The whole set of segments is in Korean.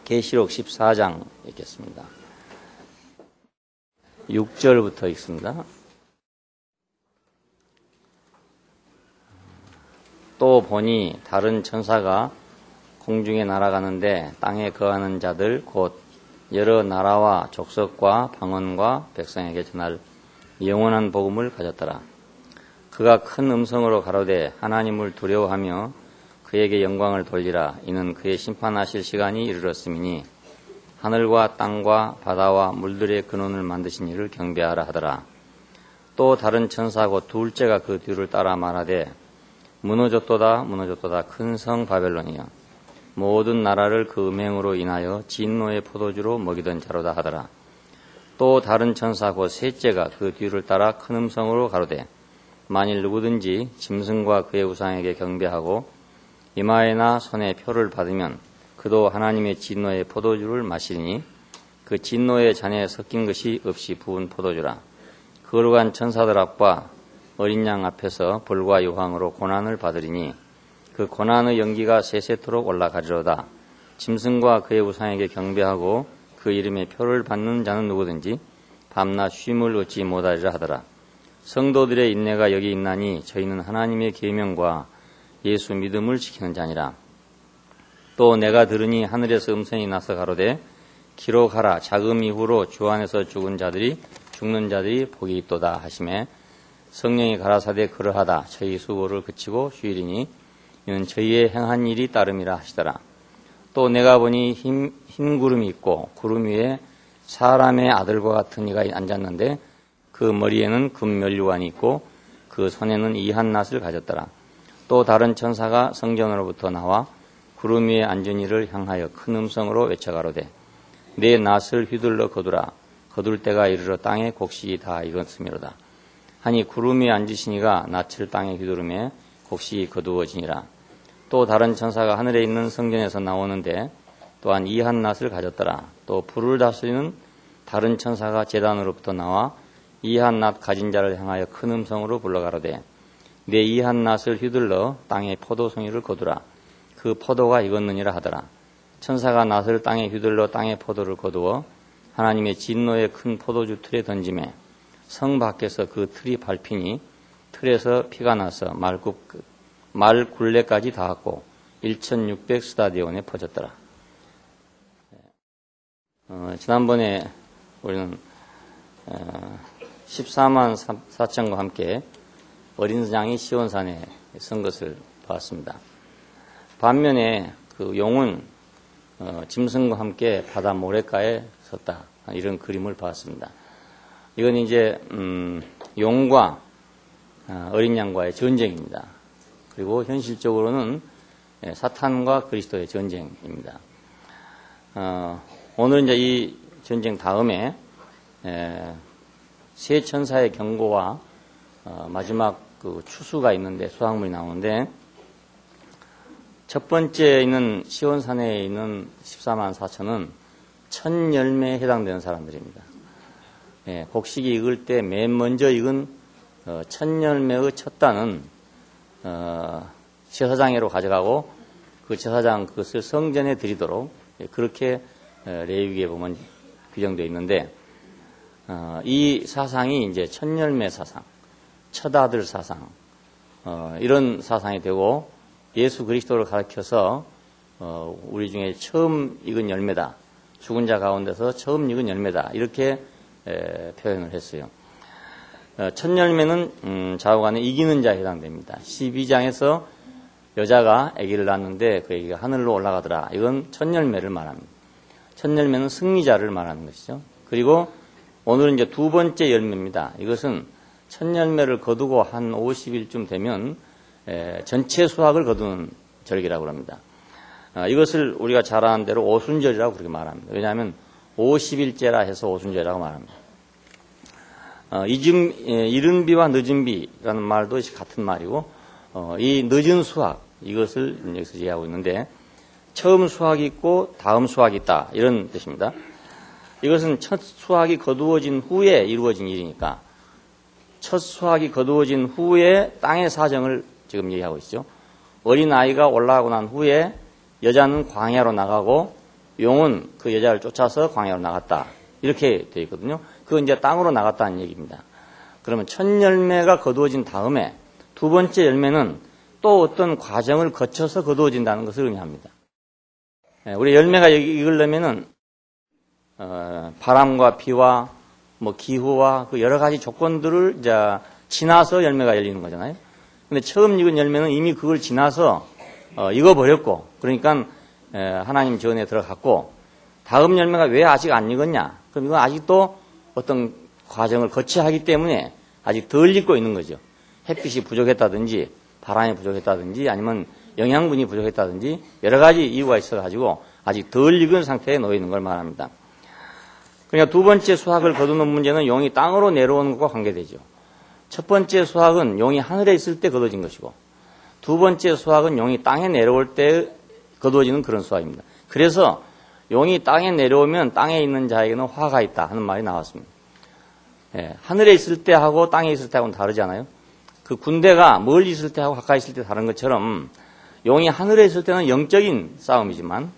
계시록 14장 읽겠습니다. 6절부터 읽습니다. 또 보니 다른 천사가 공중에 날아가는데 땅에 거하는 자들 곧 여러 나라와 족속과 방언과 백성에게 전할 영원한 복음을 가졌더라. 그가 큰 음성으로 가로되 하나님을 두려워하며 그에게 영광을 돌리라. 이는 그의 심판하실 시간이 이르렀음이니 하늘과 땅과 바다와 물들의 근원을 만드신 이를 경배하라 하더라. 또 다른 천사 곧 둘째가 그 뒤를 따라 말하되 무너졌도다 무너졌도다 큰 성 바벨론이여 모든 나라를 그 음행으로 인하여 진노의 포도주로 먹이던 자로다 하더라. 또 다른 천사 곧 셋째가 그 뒤를 따라 큰 음성으로 가로되 만일 누구든지 짐승과 그의 우상에게 경배하고 이마에나 손에 표를 받으면 그도 하나님의 진노의 포도주를 마시리니 그 진노의 잔에 섞인 것이 없이 부은 포도주라. 거룩한 천사들 앞과 어린 양 앞에서 불과 유황으로 고난을 받으리니 그 고난의 연기가 세세토록 올라가리로다. 짐승과 그의 우상에게 경배하고 그 이름의 표를 받는 자는 누구든지 밤낮 쉼을 얻지 못하리라 하더라. 성도들의 인내가 여기 있나니 저희는 하나님의 계명과 예수 믿음을 지키는 자니라. 또 내가 들으니 하늘에서 음성이 나서 가로되 기록하라. 자금 이후로 주 안에서 죽은 자들이 죽는 자들이 복이 있도다 하시매 성령이 가라사대 그러하다. 저희 수고를 그치고 휴일이니 이는 저희의 행한 일이 따름이라 하시더라. 또 내가 보니 흰 구름이 있고 구름 위에 사람의 아들과 같은 이가 앉았는데 그 머리에는 금면류관이 있고 그 손에는 이한 낫을 가졌더라. 또 다른 천사가 성전으로부터 나와 구름 위에 앉은 이를 향하여 큰 음성으로 외쳐가로되 내 낫을 휘둘러 거두라. 거둘 때가 이르러 땅에 곡식이 다 익었음이로다. 하니 구름 위에 앉으신 이가 낫을 땅에 휘두르매 곡식이 거두어지니라. 또 다른 천사가 하늘에 있는 성전에서 나오는데 또한 이한 낫을 가졌더라. 또 불을 다스리는 다른 천사가 제단으로부터 나와 이한 낫 가진 자를 향하여 큰 음성으로 불러가로되 내 이한 낫을 휘둘러 땅에 포도송이를 거두라. 그 포도가 익었느니라 하더라. 천사가 낫을 땅에 휘둘러 땅에 포도를 거두어 하나님의 진노의 큰 포도주 틀에 던지매 성 밖에서 그 틀이 밟히니 틀에서 피가 나서 말 굴레까지 닿았고 1600 스타디온에 퍼졌더라. 지난번에 우리는 14만 4천과 함께 어린 양이 시온산에 선 것을 보았습니다. 반면에 그 용은 짐승과 함께 바다 모래가에 섰다. 이런 그림을 보았습니다. 이건 이제 용과 어린 양과의 전쟁입니다. 그리고 현실적으로는 사탄과 그리스도의 전쟁입니다. 오늘 이제 이 전쟁 다음에 세 천사의 경고와 마지막 그 추수가 있는데 수확물이 나오는데 첫 번째 있는 시온산에 있는 14만 4천은 첫 열매에 해당되는 사람들입니다. 곡식이 익을 때 맨 먼저 익은 첫 열매의 첫 단은 제사장에로 가져가고 그 제사장 그것을 성전에 드리도록 그렇게 레위기에 보면 규정되어 있는데 이 사상이 이제 첫 열매 사상, 첫 아들 사상 이런 사상이 되고 예수 그리스도를 가르쳐서 우리 중에 처음 익은 열매다. 죽은 자 가운데서 처음 익은 열매다. 이렇게 표현을 했어요. 첫 열매는 좌우간에 이기는 자에 해당됩니다. 12장에서 여자가 아기를 낳았는데 그 아기가 하늘로 올라가더라. 이건 첫 열매를 말합니다. 첫 열매는 승리자를 말하는 것이죠. 그리고 오늘은 이제 두 번째 열매입니다. 이것은 첫 열매를 거두고 한 50일쯤 되면 전체 수확을 거두는 절기라고 합니다. 이것을 우리가 잘 아는 대로 오순절이라고 그렇게 말합니다. 왜냐하면 50일째라 해서 오순절이라고 말합니다. 이른 비와 늦은 비라는 말도 같은 말이고 이 늦은 수확 이것을 여기서 이해하고 있는데 처음 수확이 있고 다음 수확이 있다 이런 뜻입니다. 이것은 첫 수확이 거두어진 후에 이루어진 일이니까 첫 수확이 거두어진 후에 땅의 사정을 지금 얘기하고 있죠. 어린아이가 올라가고 난 후에 여자는 광야로 나가고 용은 그 여자를 쫓아서 광야로 나갔다. 이렇게 되어 있거든요. 그건 이제 땅으로 나갔다는 얘기입니다. 그러면 첫 열매가 거두어진 다음에 두 번째 열매는 또 어떤 과정을 거쳐서 거두어진다는 것을 의미합니다. 우리 열매가 익으려면은 바람과 비와 뭐 기후와 그 여러 가지 조건들을 이제 지나서 열매가 열리는 거잖아요. 근데 처음 익은 열매는 이미 그걸 지나서 익어버렸고, 그러니까 하나님 전에 들어갔고, 다음 열매가 왜 아직 안 익었냐? 그럼 이건 아직도 어떤 과정을 거쳐야 하기 때문에 아직 덜 익고 있는 거죠. 햇빛이 부족했다든지 바람이 부족했다든지 아니면 영양분이 부족했다든지 여러 가지 이유가 있어가지고 아직 덜 익은 상태에 놓여 있는 걸 말합니다. 그러니까 두 번째 수확을 거두는 문제는 용이 땅으로 내려오는 것과 관계되죠. 첫 번째 수확은 용이 하늘에 있을 때 거두어진 것이고, 두 번째 수확은 용이 땅에 내려올 때 거두어지는 그런 수확입니다. 그래서 용이 땅에 내려오면 땅에 있는 자에게는 화가 있다 하는 말이 나왔습니다. 하늘에 있을 때하고 땅에 있을 때하고는 다르잖아요. 그 군대가 멀리 있을 때하고 가까이 있을 때 다른 것처럼 용이 하늘에 있을 때는 영적인 싸움이지만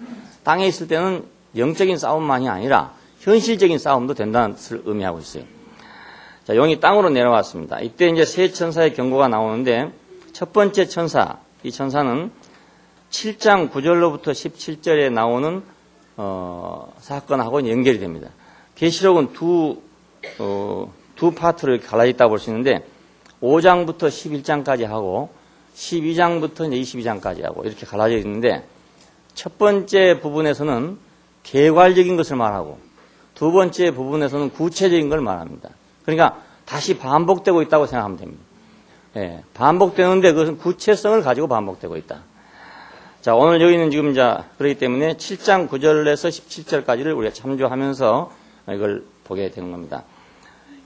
땅에 있을 때는 영적인 싸움만이 아니라 현실적인 싸움도 된다는 것을 의미하고 있어요. 자, 용이 땅으로 내려왔습니다. 이때 이제 세 천사의 경고가 나오는데 첫 번째 천사, 이 천사는 7장 9절로부터 17절에 나오는 사건하고 연결이 됩니다. 계시록은 두 파트로 갈라졌다고 볼 수 있는데 5장부터 11장까지 하고 12장부터 이제 22장까지 하고 이렇게 갈라져 있는데, 첫 번째 부분에서는 개괄적인 것을 말하고 두 번째 부분에서는 구체적인 걸 말합니다. 그러니까 다시 반복되고 있다고 생각하면 됩니다. 반복되는데 그것은 구체성을 가지고 반복되고 있다. 자, 오늘 여기는 지금 그렇기 때문에 7장 9절에서 17절까지를 우리가 참조하면서 이걸 보게 되는 겁니다.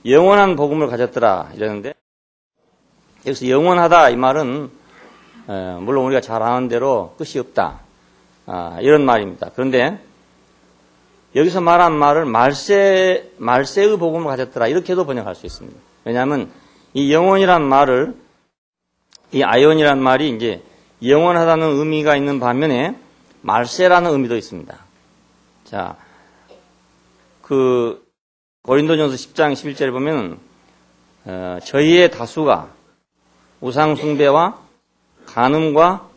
영원한 복음을 가졌더라 이러는데, 여기서 영원하다 이 말은 물론 우리가 잘 아는 대로 끝이 없다 이런 말입니다. 그런데 여기서 말한 말을 말세의 복음을 가졌더라 이렇게도 번역할 수 있습니다. 왜냐하면 이 영원이란 말을, 이 아이온이란 말이 이제 영원하다는 의미가 있는 반면에 말세라는 의미도 있습니다. 자, 그 고린도전서 10장 11절에 보면 저희의 다수가 우상 숭배와 간음과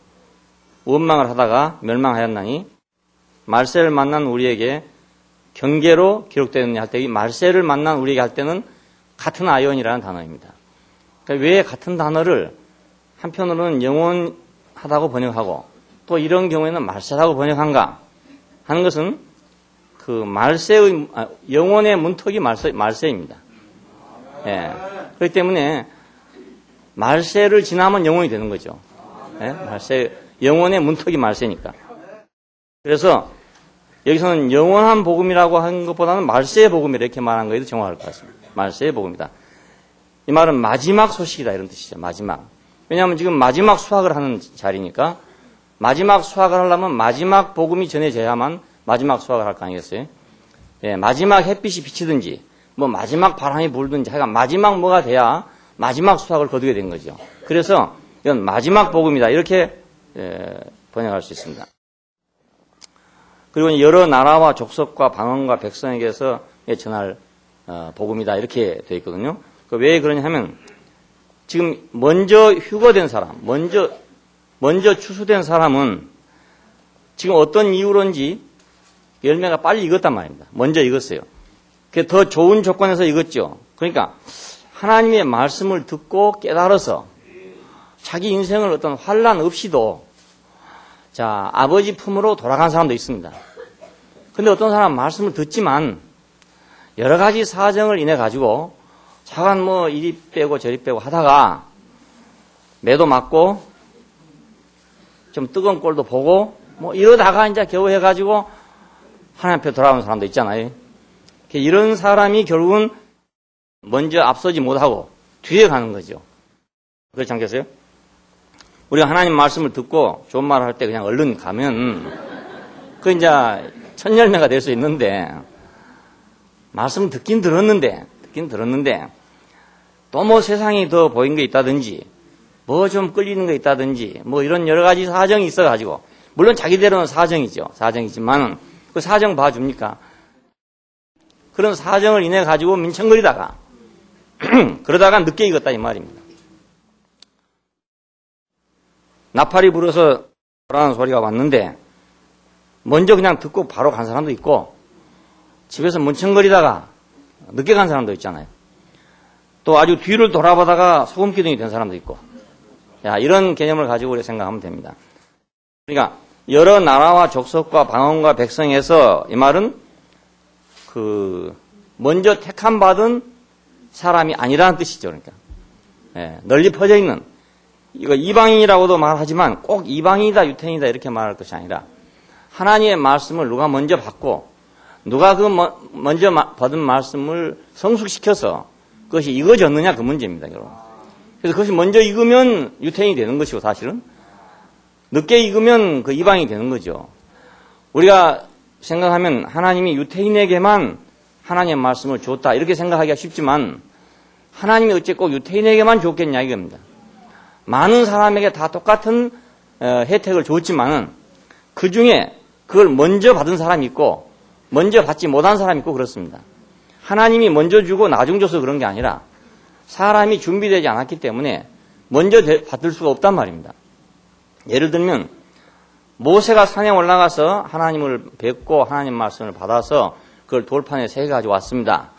원망을 하다가 멸망하였나니 말세를 만난 우리에게 경계로 기록되느냐 할 때, 이 말세를 만난 우리에게 할 때는 같은 아이온이라는 단어입니다. 그러니까 왜 같은 단어를 한편으로는 영원하다고 번역하고 또 이런 경우에는 말세라고 번역한가 하는 것은 그 말세의 영원의 문턱이 말세입니다. 그렇기 때문에 말세를 지나면 영원이 되는 거죠. 영원의 문턱이 말세니까. 그래서 여기서는 영원한 복음이라고 하는 것보다는 말세의 복음이라 이렇게 말한 거에도 정확할 것 같습니다. 말세의 복음이다. 이 말은 마지막 소식이다 이런 뜻이죠. 마지막. 왜냐하면 지금 마지막 수확을 하는 자리니까 마지막 수확을 하려면 마지막 복음이 전해져야만 마지막 수확을 할 거 아니겠어요? 마지막 햇빛이 비치든지 뭐 마지막 바람이 불든지 하여간 마지막 뭐가 돼야 마지막 수확을 거두게 된 거죠. 그래서 이건 마지막 복음이다 이렇게 번역할 수 있습니다. 그리고 여러 나라와 족속과 방언과 백성에게서 전할 복음이다 이렇게 되어 있거든요. 왜 그러냐 하면 지금 먼저 휴거된 사람, 먼저 추수된 사람은 지금 어떤 이유로인지 열매가 빨리 익었단 말입니다. 먼저 익었어요. 그게 더 좋은 조건에서 익었죠. 그러니까 하나님의 말씀을 듣고 깨달아서 자기 인생을 어떤 환난 없이도 아버지 품으로 돌아간 사람도 있습니다. 근데 어떤 사람은 말씀을 듣지만 여러 가지 사정을 인해 가지고 자간 뭐 이리 빼고 저리 빼고 하다가 매도 맞고 좀 뜨거운 꼴도 보고 뭐 이러다가 이제 겨우 해가지고 하나님 앞에 돌아오는 사람도 있잖아요. 이런 사람이 결국은 먼저 앞서지 못하고 뒤에 가는 거죠. 그렇지 않겠어요? 우리가 하나님 말씀을 듣고 좋은 말을 할 때 그냥 얼른 가면 그 이제 첫 열매가 될 수 있는데, 말씀을 듣긴 들었는데 또 뭐 세상이 더 보인 게 있다든지 뭐 좀 끌리는 게 있다든지 뭐 이런 여러 가지 사정이 있어가지고, 물론 자기대로는 사정이죠. 사정이지만 그 사정 봐줍니까? 그런 사정을 인해 가지고 민청거리다가 그러다가 늦게 익었다 이 말입니다. 나팔이 불어서 라는 소리가 왔는데 먼저 그냥 듣고 바로 간 사람도 있고 집에서 문청거리다가 늦게 간 사람도 있잖아요. 또 아주 뒤를 돌아보다가 소금기둥이 된 사람도 있고, 야, 이런 개념을 가지고 우리가 생각하면 됩니다. 그러니까 여러 나라와 족속과 방언과 백성에서 이 말은 먼저 택함 받은 사람이 아니라는 뜻이죠. 그러니까 널리 퍼져 있는, 이거 이방인이라고도 말하지만 꼭 이방인이다 유태인이다 이렇게 말할 것이 아니라 하나님의 말씀을 누가 먼저 받고 누가 그 먼저 받은 말씀을 성숙시켜서 그것이 익어졌느냐 그 문제입니다. 여러분. 그래서 그것이 먼저 익으면 유태인이 되는 것이고 사실은 늦게 익으면 그 이방인이 되는 거죠. 우리가 생각하면 하나님이 유태인에게만 하나님의 말씀을 줬다 이렇게 생각하기가 쉽지만 하나님이 어째 꼭 유태인에게만 줬겠냐 이겁니다. 많은 사람에게 다 똑같은 혜택을 줬지만은 그 중에 그걸 먼저 받은 사람이 있고 먼저 받지 못한 사람이 있고 그렇습니다. 하나님이 먼저 주고 나중 줘서 그런 게 아니라 사람이 준비되지 않았기 때문에 먼저 받을 수가 없단 말입니다. 예를 들면 모세가 산에 올라가서 하나님을 뵙고 하나님 말씀을 받아서 그걸 돌판에 새겨가지고 왔습니다.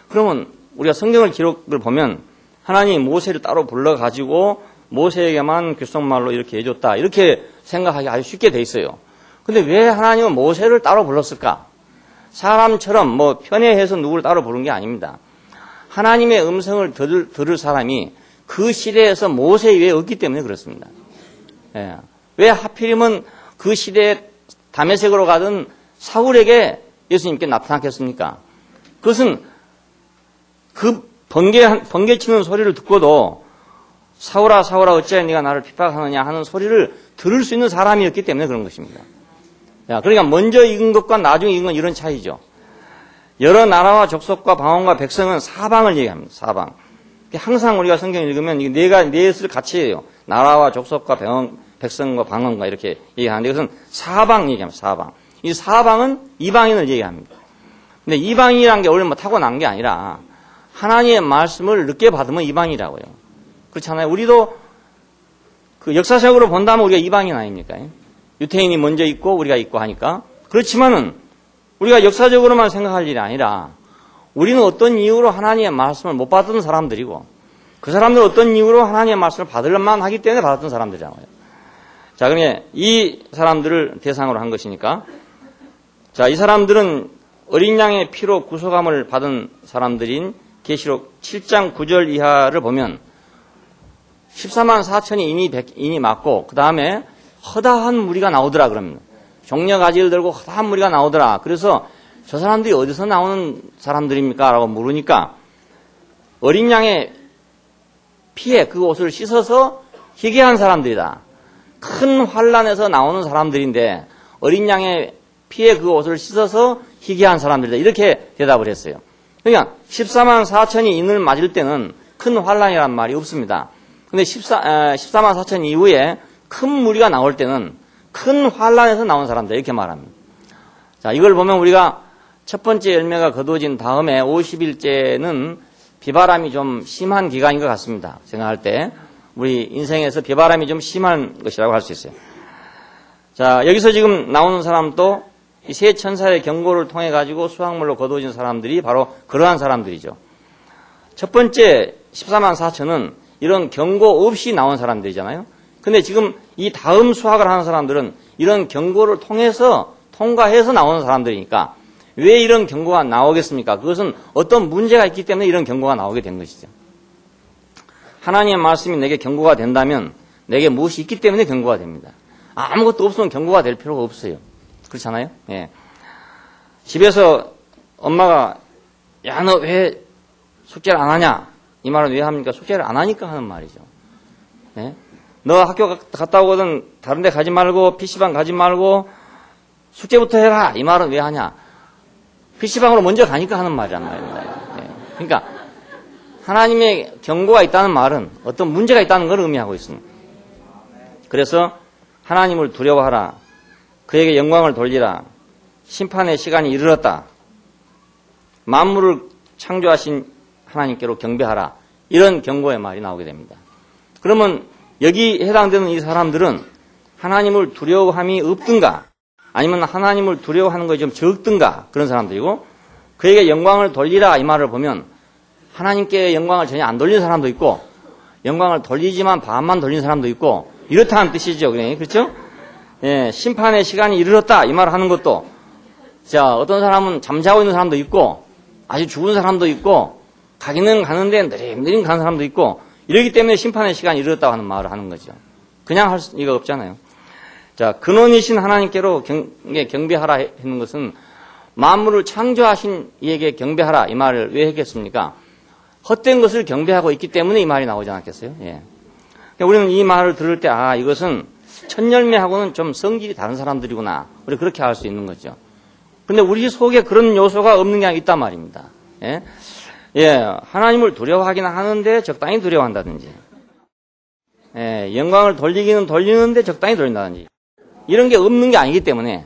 그러면 우리가 성경을 기록을 보면 하나님이 모세를 따로 불러가지고 모세에게만 귓속말로 이렇게 해줬다 이렇게 생각하기 아주 쉽게 돼 있어요. 근데 왜 하나님은 모세를 따로 불렀을까? 사람처럼 뭐 편애해서 누구를 따로 부른 게 아닙니다. 하나님의 음성을 들을 사람이 그 시대에서 모세 이외에 없기 때문에 그렇습니다. 예. 왜 하필이면 그 시대에 다메섹으로 가던 사울에게 예수님께 나타났겠습니까? 그것은 그 번개치는 소리를 듣고도 사울아 사울아 어찌하여 네가 나를 핍박하느냐 하는 소리를 들을 수 있는 사람이었기 때문에 그런 것입니다. 그러니까 먼저 익은 것과 나중에 익은 건 이런 차이죠. 여러 나라와 족속과 방언과 백성은 사방을 얘기합니다. 사방. 항상 우리가 성경 읽으면 넷을 같이 해요. 나라와 족속과 백성과 방언과 이렇게 얘기하는데 이것은 사방 얘기합니다. 사방. 이 사방은 이방인을 얘기합니다. 근데 이방인이라는 게 원래 뭐 타고난 게 아니라 하나님의 말씀을 늦게 받으면 이방이라고요. 그렇잖아요. 우리도 그 역사적으로 본다면 우리가 이방인 아닙니까? 유태인이 먼저 있고 우리가 있고 하니까. 그렇지만은 우리가 역사적으로만 생각할 일이 아니라 우리는 어떤 이유로 하나님의 말씀을 못 받은 사람들이고 그 사람들은 어떤 이유로 하나님의 말씀을 받을만 하기 때문에 받았던 사람들이잖아요. 자, 그러니 이 사람들을 대상으로 한 것이니까 자, 이 사람들은 어린 양의 피로 구속함을 받은 사람들인 계시록 7장 9절 이하를 보면 14만 4천이 이미 맞고 그 다음에 허다한 무리가 나오더라 그럽니다. 종려 가지를 들고 허다한 무리가 나오더라. 그래서 저 사람들이 어디서 나오는 사람들입니까? 라고 물으니까 어린 양의 피에 그 옷을 씻어서 희게 한 사람들이다. 큰 환란에서 나오는 사람들인데 어린 양의 피에 그 옷을 씻어서 희게 한 사람들이다. 이렇게 대답을 했어요. 그러니까 14만 4천이 인을 맞을 때는 큰 환란이란 말이 없습니다. 근데 14만 4천 이후에 큰 무리가 나올 때는 큰 환란에서 나온 사람들 이렇게 말합니다. 자, 이걸 보면 우리가 첫 번째 열매가 거두어진 다음에 50일째는 비바람이 좀 심한 기간인 것 같습니다. 생각할 때 우리 인생에서 비바람이 좀 심한 것이라고 할 수 있어요. 자, 여기서 지금 나오는 사람도 이 세 천사의 경고를 통해 가지고 수확물로 거두어진 사람들이 바로 그러한 사람들이죠. 첫 번째 14만 4천은 이런 경고 없이 나온 사람들이잖아요. 근데 지금 이 다음 수학을 하는 사람들은 이런 경고를 통과해서 나오는 사람들이니까 왜 이런 경고가 나오겠습니까? 그것은 어떤 문제가 있기 때문에 이런 경고가 나오게 된 것이죠. 하나님의 말씀이 내게 경고가 된다면 내게 무엇이 있기 때문에 경고가 됩니다. 아무것도 없으면 경고가 될 필요가 없어요. 그렇잖아요? 예. 집에서 엄마가 야, 너 왜 숙제를 안 하냐? 이 말은 왜 합니까? 숙제를 안 하니까 하는 말이죠. 예? 너 학교 갔다 오거든 다른 데 가지 말고 PC방 가지 말고 숙제부터 해라. 이 말은 왜 하냐? PC방으로 먼저 가니까 하는 말이란 말입니다. 예. 그러니까 하나님의 경고가 있다는 말은 어떤 문제가 있다는 걸 의미하고 있습니다. 그래서 하나님을 두려워하라. 그에게 영광을 돌리라. 심판의 시간이 이르렀다. 만물을 창조하신 하나님께로 경배하라. 이런 경고의 말이 나오게 됩니다. 그러면 여기 해당되는 이 사람들은 하나님을 두려워함이 없든가 아니면 하나님을 두려워하는 것이 좀 적든가 그런 사람들이고, 그에게 영광을 돌리라 이 말을 보면 하나님께 영광을 전혀 안 돌리는 사람도 있고 영광을 돌리지만 반만 돌리는 사람도 있고 이렇다는 뜻이죠. 그렇죠? 예, 심판의 시간이 이르렀다 이 말을 하는 것도, 자, 어떤 사람은 잠자고 있는 사람도 있고 아주 죽은 사람도 있고 가기는 가는데 느림 가는 사람도 있고, 이러기 때문에 심판의 시간이 이르렀다고 하는 말을 하는 거죠. 그냥 할 리가 없잖아요. 자, 근원이신 하나님께로 경배하라 했는 것은 만물을 창조하신 이에게 경배하라 이 말을 왜 했겠습니까? 헛된 것을 경배하고 있기 때문에 이 말이 나오지 않았겠어요? 예. 그러니까 우리는 이 말을 들을 때, 아, 이것은 첫 열매하고는 좀 성질이 다른 사람들이구나. 우리 그렇게 알 수 있는 거죠. 근데 우리 속에 그런 요소가 없는 게 있단 말입니다. 예. 예, 하나님을 두려워하기는 하는데 적당히 두려워한다든지, 예, 영광을 돌리기는 돌리는데 적당히 돌린다든지, 이런 게 없는 게 아니기 때문에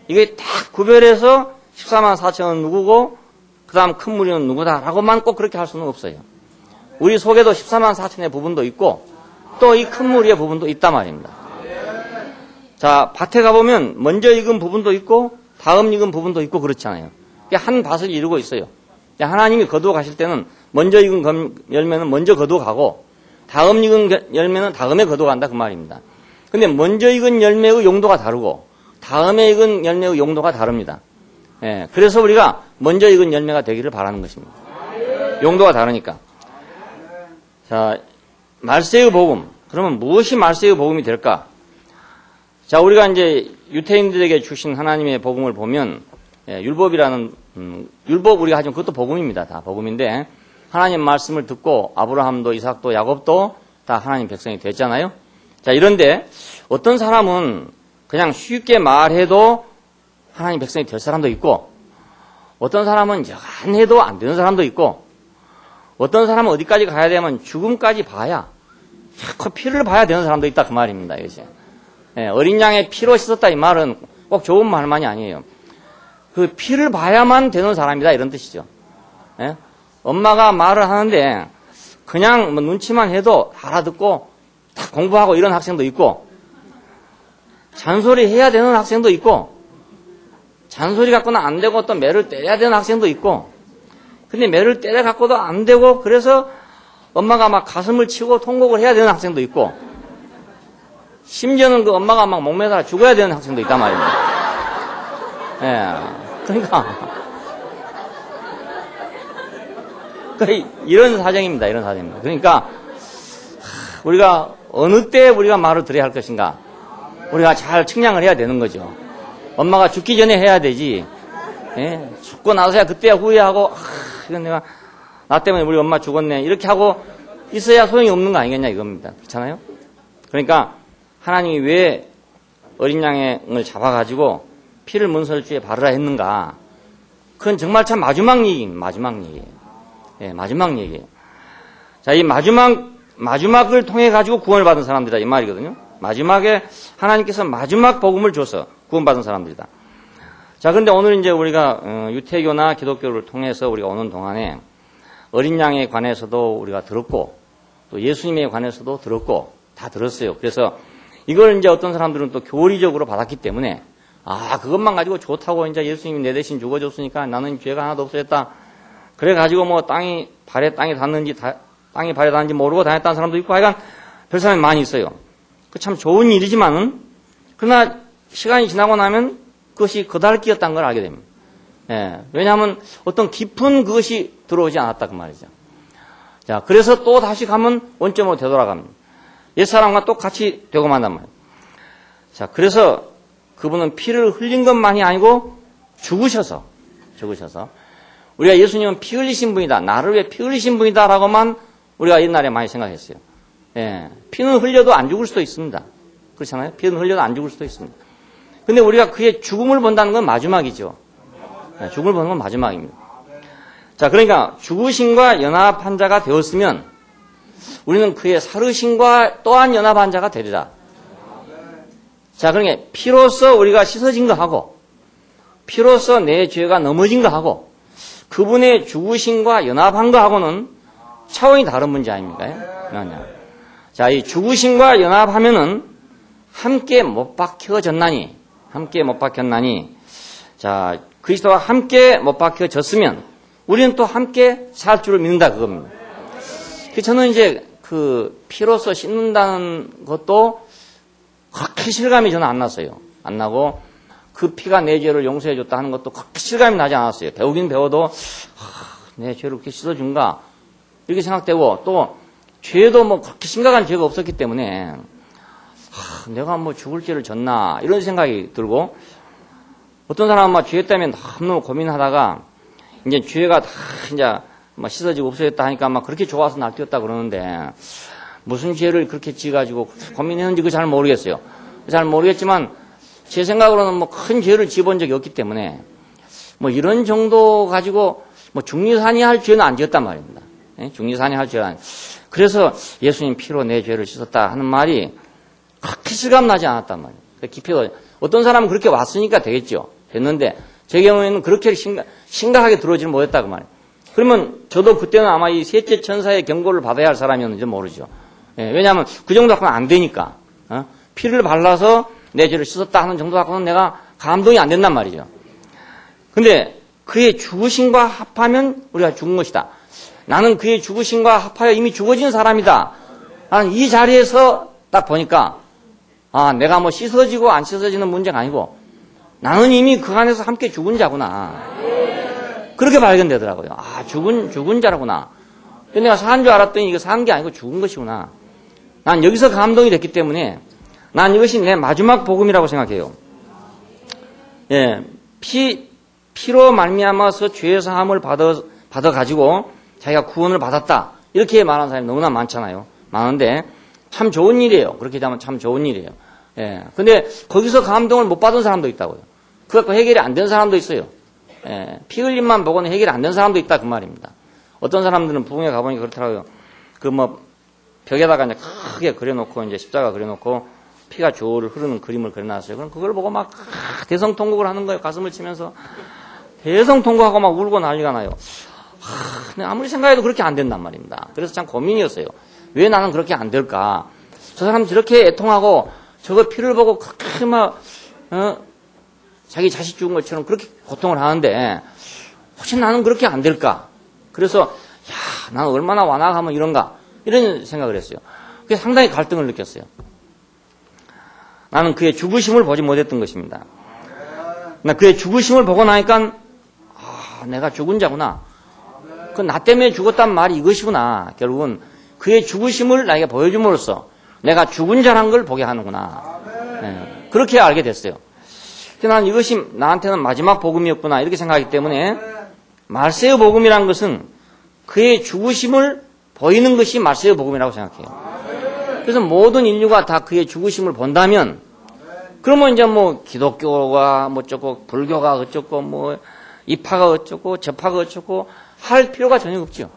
이게 딱 구별해서 14만 4천은 누구고 그 다음 큰 무리는 누구다라고만 꼭 그렇게 할 수는 없어요. 우리 속에도 14만 4천의 부분도 있고 또 이 큰 무리의 부분도 있단 말입니다. 자, 밭에 가보면 먼저 익은 부분도 있고 다음 익은 부분도 있고 그렇잖아요. 한 밭을 이루고 있어요. 하나님이 거두어 가실 때는 먼저 익은 열매는 먼저 거두어 가고 다음 익은 열매는 다음에 거두어 간다 그 말입니다. 근데 먼저 익은 열매의 용도가 다르고 다음에 익은 열매의 용도가 다릅니다. 예, 그래서 우리가 먼저 익은 열매가 되기를 바라는 것입니다. 용도가 다르니까. 자, 말세의 복음. 그러면 무엇이 말세의 복음이 될까? 자, 우리가 이제 유태인들에게 주신 하나님의 복음을 보면, 예, 율법이라는 율법 우리가 하지만 그것도 복음입니다. 다 복음인데 하나님 말씀을 듣고 아브라함도 이삭도 야곱도 다 하나님 백성이 됐잖아요. 자, 이런데 어떤 사람은 그냥 쉽게 말해도 하나님 백성이 될 사람도 있고, 어떤 사람은 안 해도 안 되는 사람도 있고, 어떤 사람은 어디까지 가야 되면 죽음까지 봐야, 자꾸 피를 봐야 되는 사람도 있다 그 말입니다. 이것이. 예, 어린 양의 피로 씻었다 이 말은 꼭 좋은 말만이 아니에요. 그 피를 봐야만 되는 사람이다 이런 뜻이죠. 예? 엄마가 말을 하는데 그냥 뭐 눈치만 해도 알아듣고 다 공부하고 이런 학생도 있고, 잔소리 해야 되는 학생도 있고, 잔소리 갖고는 안 되고 또 매를 때려야 되는 학생도 있고, 근데 매를 때려 갖고도 안 되고 그래서 엄마가 막 가슴을 치고 통곡을 해야 되는 학생도 있고, 심지어는 그 엄마가 막 목매달아 죽어야 되는 학생도 있단 말입니다. 예. 그러니까 이런 사정입니다. 이런 사정입니다. 그러니까 우리가 어느 때 우리가 말을 들어야 할 것인가, 우리가 잘 측량을 해야 되는 거죠. 엄마가 죽기 전에 해야 되지, 예? 죽고 나서야 그때야 후회하고, 이건 내가 나 때문에 우리 엄마 죽었네 이렇게 하고 있어야 소용이 없는 거 아니겠냐 이겁니다. 그렇잖아요? 그러니까 하나님이 왜 어린 양을 잡아가지고 피를 문설주에 바르라 했는가, 그건 정말 참 마지막 얘기입니다. 마지막 얘기예요. 예, 마지막 얘기예요. 자, 이 마지막을 통해 가지고 구원을 받은 사람들이다 이 말이거든요. 마지막에 하나님께서 마지막 복음을 줘서 구원받은 사람들이다. 자, 근데 오늘 이제 우리가 유태교나 기독교를 통해서 우리가 오는 동안에 어린 양에 관해서도 우리가 들었고 또 예수님에 관해서도 들었고 다 들었어요. 그래서 이걸 이제 어떤 사람들은 또 교리적으로 받았기 때문에, 아, 그것만 가지고 좋다고 이제 예수님이 내 대신 죽어줬으니까 나는 죄가 하나도 없어졌다. 그래가지고 뭐 땅이 발에 닿는지 땅이 발에 닿는지 모르고 다녔다는 사람도 있고, 하여간 별 사람이 많이 있어요. 그 참 좋은 일이지만은, 그러나 시간이 지나고 나면 그것이 거달기였다는 걸 알게 됩니다. 예, 왜냐하면 어떤 깊은 그것이 들어오지 않았다 그 말이죠. 자, 그래서 또 다시 가면 원점으로 되돌아갑니다. 옛사람과 똑같이 되고 만단 말이에요. 자, 그래서 그분은 피를 흘린 것만이 아니고 죽으셔서 우리가 예수님은 피 흘리신 분이다, 나를 위해 피 흘리신 분이다라고만 우리가 옛날에 많이 생각했어요. 예, 피는 흘려도 안 죽을 수도 있습니다. 그렇잖아요? 피는 흘려도 안 죽을 수도 있습니다. 근데 우리가 그의 죽음을 본다는 건 마지막이죠. 예, 죽음을 보는 건 마지막입니다. 자, 그러니까 죽으심과 연합한 자가 되었으면 우리는 그의 살으심과 또한 연합한 자가 되리라. 자, 그러니까 피로써 우리가 씻어진 거 하고 피로써 내 죄가 넘어진 거 하고 그분의 죽으심과 연합한 거 하고는 차원이 다른 문제 아닙니까? 자, 이 죽으심과 연합하면은 함께 못 박혀졌나니, 자, 그리스도와 함께 못 박혀졌으면 우리는 또 함께 살 줄을 믿는다 그겁니다. 저는 이제 그 피로써 씻는다는 것도 그렇게 실감이 저는 안 났어요. 안 나고 그 피가 내 죄를 용서해 줬다 하는 것도 그렇게 실감이 나지 않았어요. 배우긴 배워도 내 죄를 그렇게 씻어준가 이렇게 생각되고 또 죄도 뭐 그렇게 심각한 죄가 없었기 때문에 내가 뭐 죽을 죄를 졌나 이런 생각이 들고 어떤 사람은 막 죄 때문에 너무 고민하다가 이제 죄가 다 이제 막 씻어지고 없어졌다 하니까 막 그렇게 좋아서 날뛰었다 그러는데 무슨 죄를 그렇게 지가지고 고민했는지 그 잘 모르겠어요. 잘 모르겠지만 제 생각으로는 뭐 큰 죄를 지어본 적이 없기 때문에 뭐 이런 정도 가지고 뭐 중리산이할 죄는 안 지었단 말입니다. 중리산이할 죄는 안. 그래서 예수님 피로 내 죄를 씻었다 하는 말이 그렇게 실감나지 않았단 말이에요. 깊이가 어떤 사람은 그렇게 왔으니까 되겠죠. 됐는데 제 경우에는 그렇게 심각하게 들어오지는 못했다 그 말이에요. 그러면 저도 그때는 아마 이 셋째 천사의 경고를 받아야 할 사람이었는지 모르죠. 왜냐하면 그 정도 갖고는 안 되니까. 피를 발라서 내 죄를 씻었다 하는 정도 갖고는 내가 감동이 안 된단 말이죠. 근데 그의 죽으심과 합하면 우리가 죽은 것이다. 나는 그의 죽으심과 합하여 이미 죽어진 사람이다. 나는 이 자리에서 딱 보니까 내가 뭐 씻어지고 안 씻어지는 문제가 아니고 나는 이미 그 안에서 함께 죽은 자구나. 그렇게 발견되더라고요. 죽은 자라구나. 근데 내가 산 줄 알았더니 이거 산 게 아니고 죽은 것이구나. 난 여기서 감동이 됐기 때문에 난 이것이 내 마지막 복음이라고 생각해요. 피로 말미암아서 죄 사함을 받아 가지고 자기가 구원을 받았다. 이렇게 말하는 사람이 너무나 많잖아요. 많은데 참 좋은 일이에요. 그렇게 되면 참 좋은 일이에요. 근데 거기서 감동을 못 받은 사람도 있다고요. 그것도 해결이 안 된 사람도 있어요. 피 흘림만 보고는 해결이 안 된 사람도 있다 그 말입니다. 어떤 사람들은 부흥회 가보니까 그렇더라고요. 그 뭐 벽에다가 이제 크게 그려놓고 이제 십자가 그려놓고 피가 조를 흐르는 그림을 그려놨어요. 그럼 그걸 보고 막 대성통곡을 하는 거예요. 가슴을 치면서 대성통곡하고 막 울고 난리가 나요. 근데 아무리 생각해도 그렇게 안 된단 말입니다. 그래서 참 고민이었어요. 왜 나는 그렇게 안 될까? 저 사람 저렇게 애통하고 저거 피를 보고 그렇게 막 자기 자식 죽은 것처럼 그렇게 고통을 하는데 혹시 나는 그렇게 안 될까? 그래서 나는 얼마나 완악하면 이런가? 이런 생각을 했어요. 그래서 상당히 갈등을 느꼈어요. 나는 그의 죽으심을 보지 못했던 것입니다. 나 그의 죽으심을 보고 나니까 내가 죽은 자구나. 그 나 때문에 죽었단 말이 이것이구나. 결국은 그의 죽으심을 나에게 보여줌으로써 내가 죽은 자란 걸 보게 하는구나. 그렇게 알게 됐어요. 그래서 나는 이것이 나한테는 마지막 복음이었구나 이렇게 생각하기 때문에 말세의 복음이란 것은 그의 죽으심을 보이는 것이 말세의 복음이라고 생각해요. 그래서 모든 인류가 다 그의 죽으심을 본다면 그러면 이제 뭐 기독교가 뭐 어쩌고 불교가 어쩌고 뭐 이파가 어쩌고 저파가 어쩌고 할 필요가 전혀 없죠.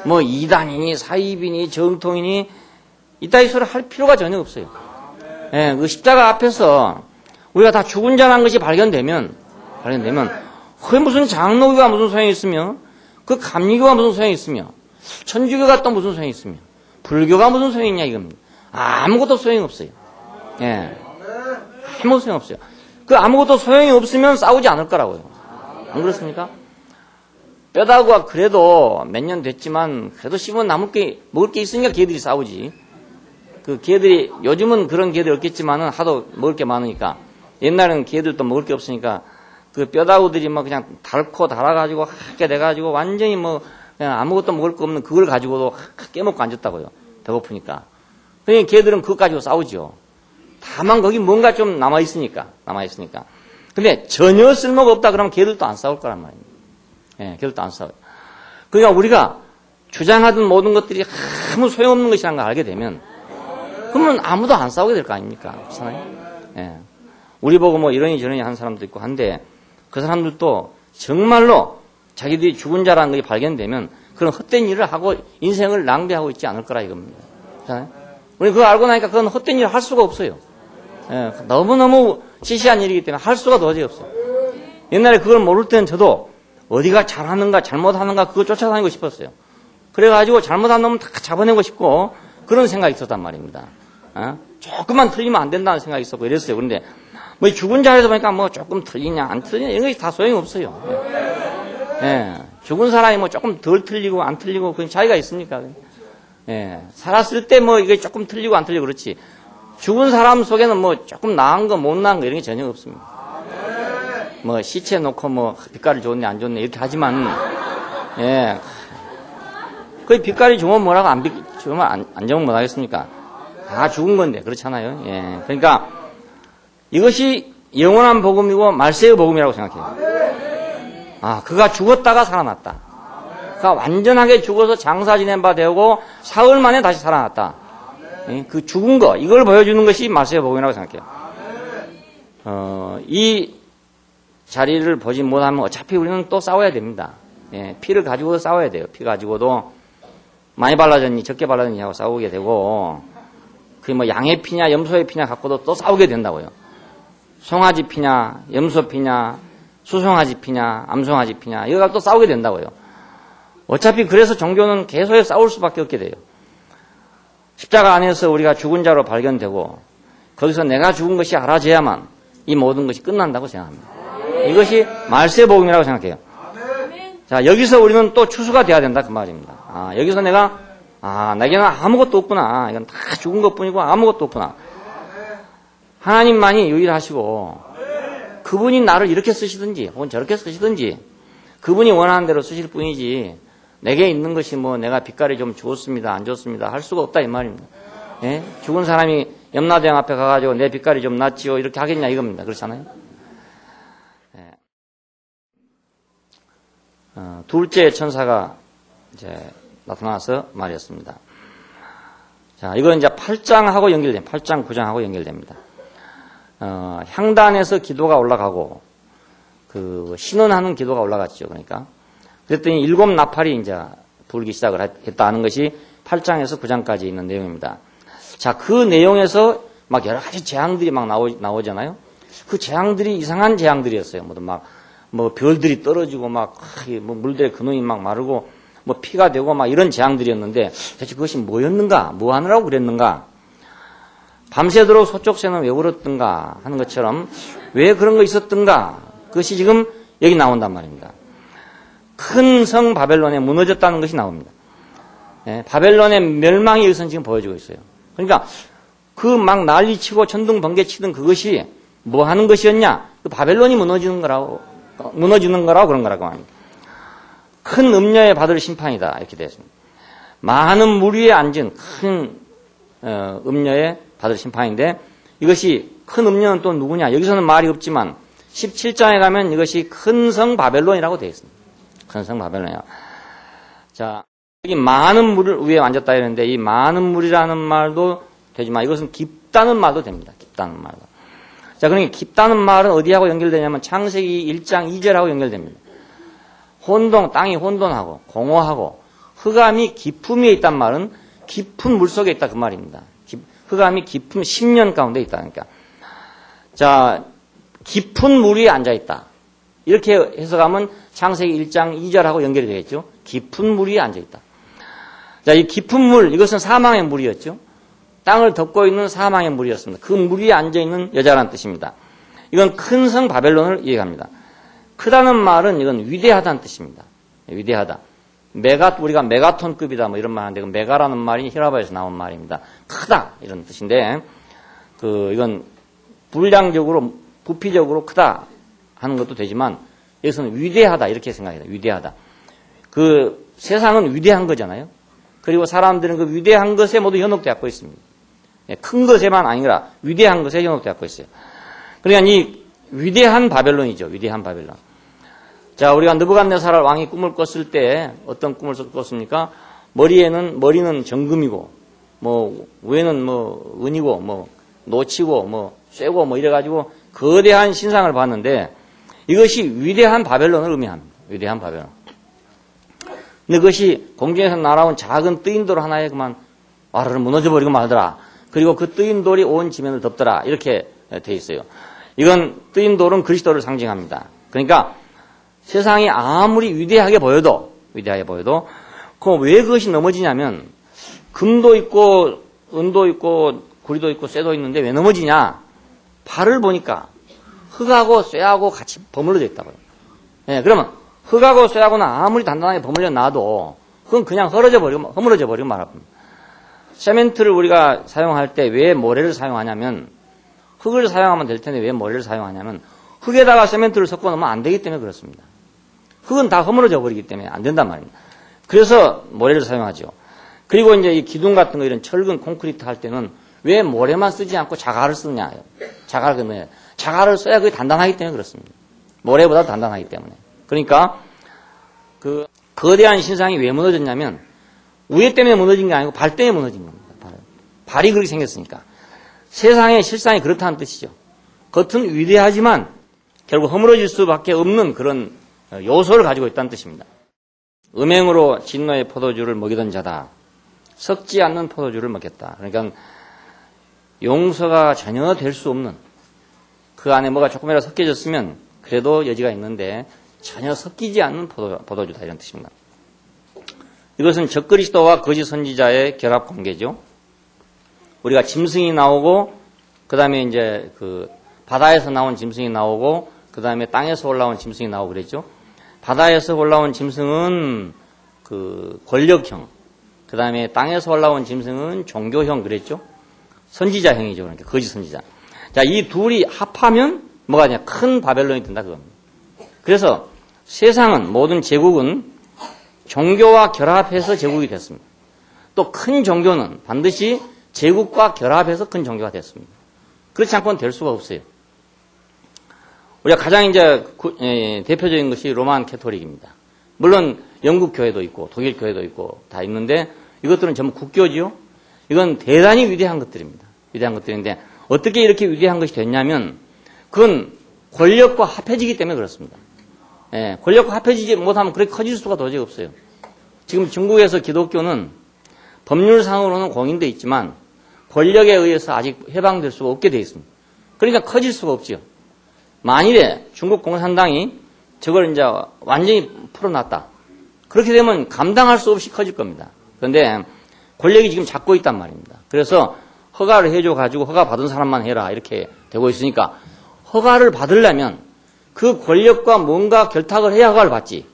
뭐 이단이니 사이비니 정통이니 이따위 소리 할 필요가 전혀 없어요. 그 십자가 앞에서 우리가 다 죽은 자라는 것이 발견되면 그게 무슨 장로교가 무슨 소용이 있으며 그 감리교가 무슨 소용이 있으며 천주교가 또 무슨 소용이 있으며 불교가 무슨 소용이 있냐 이겁니다. 아무것도 소용이 없어요. 아무 소용 없어요. 그 아무것도 소용이 없으면 싸우지 않을 거라고요. 안 그렇습니까? 뼈다구가 그래도 몇 년 됐지만 그래도 씹은 먹을 게 있으니까 걔들이 싸우지. 그 걔들이 요즘은 그런 걔들 없겠지만은 하도 먹을 게 많으니까 옛날에는 걔들도 먹을 게 없으니까 그 뼈다구들이 뭐 그냥 닳고 닳아가지고 하게 돼가지고 완전히 뭐 그냥 아무것도 먹을 거 없는 그걸 가지고도 깨먹고 앉았다고요. 배고프니까. 그러니까 걔들은 그거 가지고 싸우죠. 다만 거기 뭔가 좀 남아있으니까. 근데 전혀 쓸모가 없다 그러면 걔들도 안 싸울 거란 말입니다. 걔들도 안 싸워요. 그러니까 우리가 주장하던 모든 것들이 아무 소용없는 것이라는 걸 알게 되면 그러면 아무도 안 싸우게 될 거 아닙니까? 그렇잖아요? 우리 보고 뭐 이러니 저러니 하는 사람도 있고 한데 그 사람들도 정말로 자기들이 죽은 자라는 것이 발견되면 그런 헛된 일을 하고 인생을 낭비하고 있지 않을 거라 이겁니다. 그렇잖아요? 우리 그거 알고 나니까 그건 헛된 일을 할 수가 없어요. 너무너무 시시한 일이기 때문에 할 수가 도저히 없어요. 옛날에 그걸 모를 때는 저도 어디가 잘하는가 잘못하는가 그거 쫓아다니고 싶었어요. 그래가지고 잘못한 놈은 다 잡아내고 싶고 그런 생각이 있었단 말입니다. 조금만 틀리면 안 된다는 생각이 있었고 이랬어요. 그런데 뭐 죽은 자리에서 보니까 뭐 조금 틀리냐 안 틀리냐 이런 것이 다 소용이 없어요. 예. 죽은 사람이 뭐 조금 덜 틀리고 안 틀리고 그런 차이가 있습니까? 예. 살았을 때 뭐 이게 조금 틀리고 안 틀리고 그렇지. 죽은 사람 속에는 뭐 조금 나은 거 못 나은 거 이런 게 전혀 없습니다. 뭐 시체 놓고 뭐 빛깔이 좋네 안 좋네 이렇게 하지만 예. 그 빛깔이 좋으면 뭐라고 안 좋으면 안 좋으면 뭐 하겠습니까? 다 죽은 건데 그렇잖아요. 예. 그러니까 이것이 영원한 복음이고 말세의 복음이라고 생각해요. 아, 그가 죽었다가 살아났다. 그가 완전하게 죽어서 장사 지낸 바 되고 사흘 만에 다시 살아났다. 예? 그 죽은 거 이걸 보여주는 것이 말세의 복음이라고 생각해요. 이 자리를 보지 못하면 어차피 우리는 또 싸워야 됩니다. 예, 피를 가지고도 싸워야 돼요. 피 가지고도 많이 발라졌니 적게 발라졌니 하고 싸우게 되고 그게 뭐 양의 피냐 염소의 피냐 갖고도 또 싸우게 된다고요. 송아지 피냐 염소 피냐 수송아지 피냐 암송아지 피냐 이거 갖고 또 싸우게 된다고요. 어차피 그래서 종교는 계속 싸울 수밖에 없게 돼요. 십자가 안에서 우리가 죽은 자로 발견되고 거기서 내가 죽은 것이 알아져야만 이 모든 것이 끝난다고 생각합니다. 이것이 말세 복음이라고 생각해요. 자, 여기서 우리는 또 추수가 돼야 된다 그 말입니다. 아, 여기서 내가 내게는 아무것도 없구나. 이건 다 죽은 것뿐이고 아무것도 없구나. 하나님만이 유일하시고 그분이 나를 이렇게 쓰시든지 혹은 저렇게 쓰시든지 그분이 원하는 대로 쓰실 뿐이지 내게 있는 것이 뭐 내가 빛깔이 좀 좋습니다 안 좋습니다 할 수가 없다 이 말입니다. 예? 죽은 사람이 염라대왕 앞에 가가지고 내 빛깔이 좀 낫지요 이렇게 하겠냐 이겁니다. 그렇잖아요. 예. 둘째 천사가 이제 나타나서 말했습니다. 자, 이건 이제 8장하고 연결됩니다. 8장, 9장하고 연결됩니다. 향단에서 기도가 올라가고, 신원하는 기도가 올라갔죠. 그러니까. 그랬더니 7 나팔이 이제 불기 시작을 했다는 것이 8장에서 9장까지 있는 내용입니다. 자, 그 내용에서 막 여러 가지 재앙들이 막 나오잖아요. 그 재앙들이 이상한 재앙들이었어요. 뭐 별들이 떨어지고 뭐 물들의 근원이 막 마르고 뭐 피가 되고 막 이런 재앙들이었는데 대체 그것이 뭐였는가? 뭐 하느라고 그랬는가? 밤새도록 소쪽새는 왜 울었던가 하는 것처럼 왜 그런 거 있었던가? 그것이 지금 여기 나온단 말입니다. 큰 성 바벨론에 무너졌다는 것이 나옵니다. 예, 바벨론의 멸망이 여기서 지금 보여지고 있어요. 그러니까 그 막 난리치고 천둥 번개 치던 그것이 뭐 하는 것이었냐? 그 바벨론이 무너지는 거라고 그런 거라고 합니다. 큰 음녀에 받을 심판이다 이렇게 되었습니다. 많은 물 위에 앉은 큰 음녀에 받을 심판인데 이것이 큰 음녀는 또 누구냐? 여기서는 말이 없지만 17장에 가면 이것이 큰 성 바벨론이라고 되어 있습니다. 큰 성 바벨론이야. 자, 여기 많은 물 위에 앉았다 이러는데 이 많은 물이라는 말도 되지만 이것은 깊다는 말도 됩니다. 깊다는 말도. 자, 그러니까 깊다는 말은 어디하고 연결되냐면 창세기 1장 2절하고 연결됩니다. 땅이 혼돈하고 공허하고 흑암이 깊음에 있단 말은 깊은 물 속에 있다 그 말입니다. 흑암이 깊은 10년 가운데 있다. 그러니까. 자, 깊은 물 위에 앉아 있다. 이렇게 해석하면 창세기 1장 2절하고 연결이 되겠죠. 깊은 물 위에 앉아 있다. 자, 이 깊은 물, 이것은 사망의 물이었죠. 땅을 덮고 있는 사망의 물이었습니다. 그 물 위에 앉아 있는 여자라는 뜻입니다. 이건 큰 성 바벨론을 얘기합니다. 크다는 말은 이건 위대하다는 뜻입니다. 위대하다. 우리가 메가톤급이다 뭐 이런 말 하는데 그 메가라는 말이 히라바에서 나온 말입니다. 크다 이런 뜻인데 이건 분량적으로 부피적으로 크다 하는 것도 되지만 여기서는 위대하다 이렇게 생각해요. 위대하다. 그 세상은 위대한 거잖아요. 그리고 사람들은 그 위대한 것에 모두 현혹되어 있습니다. 큰 것에만 아니라 위대한 것에 현혹되어 있어요. 그러니까 이 위대한 바벨론이죠. 위대한 바벨론. 자, 우리가 느부갓네살 왕이 꿈을 꿨을 때 어떤 꿈을 꿨습니까? 머리는 정금이고, 위에는 은이고, 노치고, 쇠고, 이래가지고 거대한 신상을 봤는데 이것이 위대한 바벨론을 의미합니다. 위대한 바벨론. 근데 그것이 공중에서 날아온 작은 뜨인돌 하나에 그만 와르르 무너져버리고 말더라. 그리고 그 뜨인돌이 온 지면을 덮더라. 이렇게 돼 있어요. 이건 뜨인돌은 그리스도를 상징합니다. 그러니까 세상이 아무리 위대하게 보여도 왜 그것이 넘어지냐면 금도 있고 은도 있고 구리도 있고 쇠도 있는데 왜 넘어지냐? 발을 보니까 흙하고 쇠하고 같이 버물러져 있다고요. 예, 그러면 흙하고 쇠하고는 아무리 단단하게 버물려 놔도 그건 그냥 허물어져 버리고 말합니다. 세멘트를 우리가 사용할 때 왜 모래를 사용하냐면 흙을 사용하면 될 텐데 왜 모래를 사용하냐면 흙에다가 세멘트를 섞어 놓으면 안 되기 때문에 그렇습니다. 흙은 다 허물어져 버리기 때문에 안 된단 말입니다. 그래서 모래를 사용하죠. 그리고 이제 이 기둥 같은 거 이런 철근 콘크리트 할 때는 왜 모래만 쓰지 않고 자갈을 쓰느냐. 자갈을 써야 그게 단단하기 때문에 그렇습니다. 모래보다 단단하기 때문에. 그러니까 그 거대한 신상이 왜 무너졌냐면 우에 때문에 무너진 게 아니고 발 때문에 무너진 겁니다. 발이 그렇게 생겼으니까. 세상의 실상이 그렇다는 뜻이죠. 겉은 위대하지만 결국 허물어질 수밖에 없는 그런 요소를 가지고 있다는 뜻입니다. 음행으로 진노의 포도주를 먹이던 자다. 섞지 않는 포도주를 먹겠다. 그러니까 용서가 전혀 될 수 없는 그 안에 뭐가 조금이라도 섞여졌으면 그래도 여지가 있는데 전혀 섞이지 않는 포도주다 이런 뜻입니다. 이것은 적그리스도와 거짓 선지자의 결합 관계죠. 우리가 짐승이 나오고 그 다음에 이제 그 바다에서 나온 짐승이 나오고 그 다음에 땅에서 올라온 짐승이 나오고 그랬죠. 바다에서 올라온 짐승은 그 권력형, 그 다음에 땅에서 올라온 짐승은 종교형 그랬죠. 선지자형이죠. 그러니까 거짓 선지자. 자, 이 둘이 합하면 뭐가 되냐? 큰 바벨론이 된다 그겁니다. 그래서 세상은 모든 제국은 종교와 결합해서 제국이 됐습니다. 또 큰 종교는 반드시 제국과 결합해서 큰 종교가 됐습니다. 그렇지 않고는 될 수가 없어요. 우리가 가장 이제 대표적인 것이 로만 캐토릭입니다. 물론 영국 교회도 있고 독일 교회도 있고 다 있는데 이것들은 전부 국교지요. 이건 대단히 위대한 것들입니다. 위대한 것들인데 어떻게 이렇게 위대한 것이 됐냐면 그건 권력과 합해지기 때문에 그렇습니다. 예, 권력과 합해지지 못하면 그렇게 커질 수가 도저히 없어요. 지금 중국에서 기독교는 법률상으로는 공인되어 있지만 권력에 의해서 아직 해방될 수가 없게 되어 있습니다. 그러니까 커질 수가 없죠. 만일에 중국 공산당이 저걸 이제 완전히 풀어놨다. 그렇게 되면 감당할 수 없이 커질 겁니다. 그런데 권력이 지금 잡고 있단 말입니다. 그래서 허가를 해줘가지고 허가 받은 사람만 해라 이렇게 되고 있으니까 허가를 받으려면 그 권력과 뭔가 결탁을 해야 허가를 받지.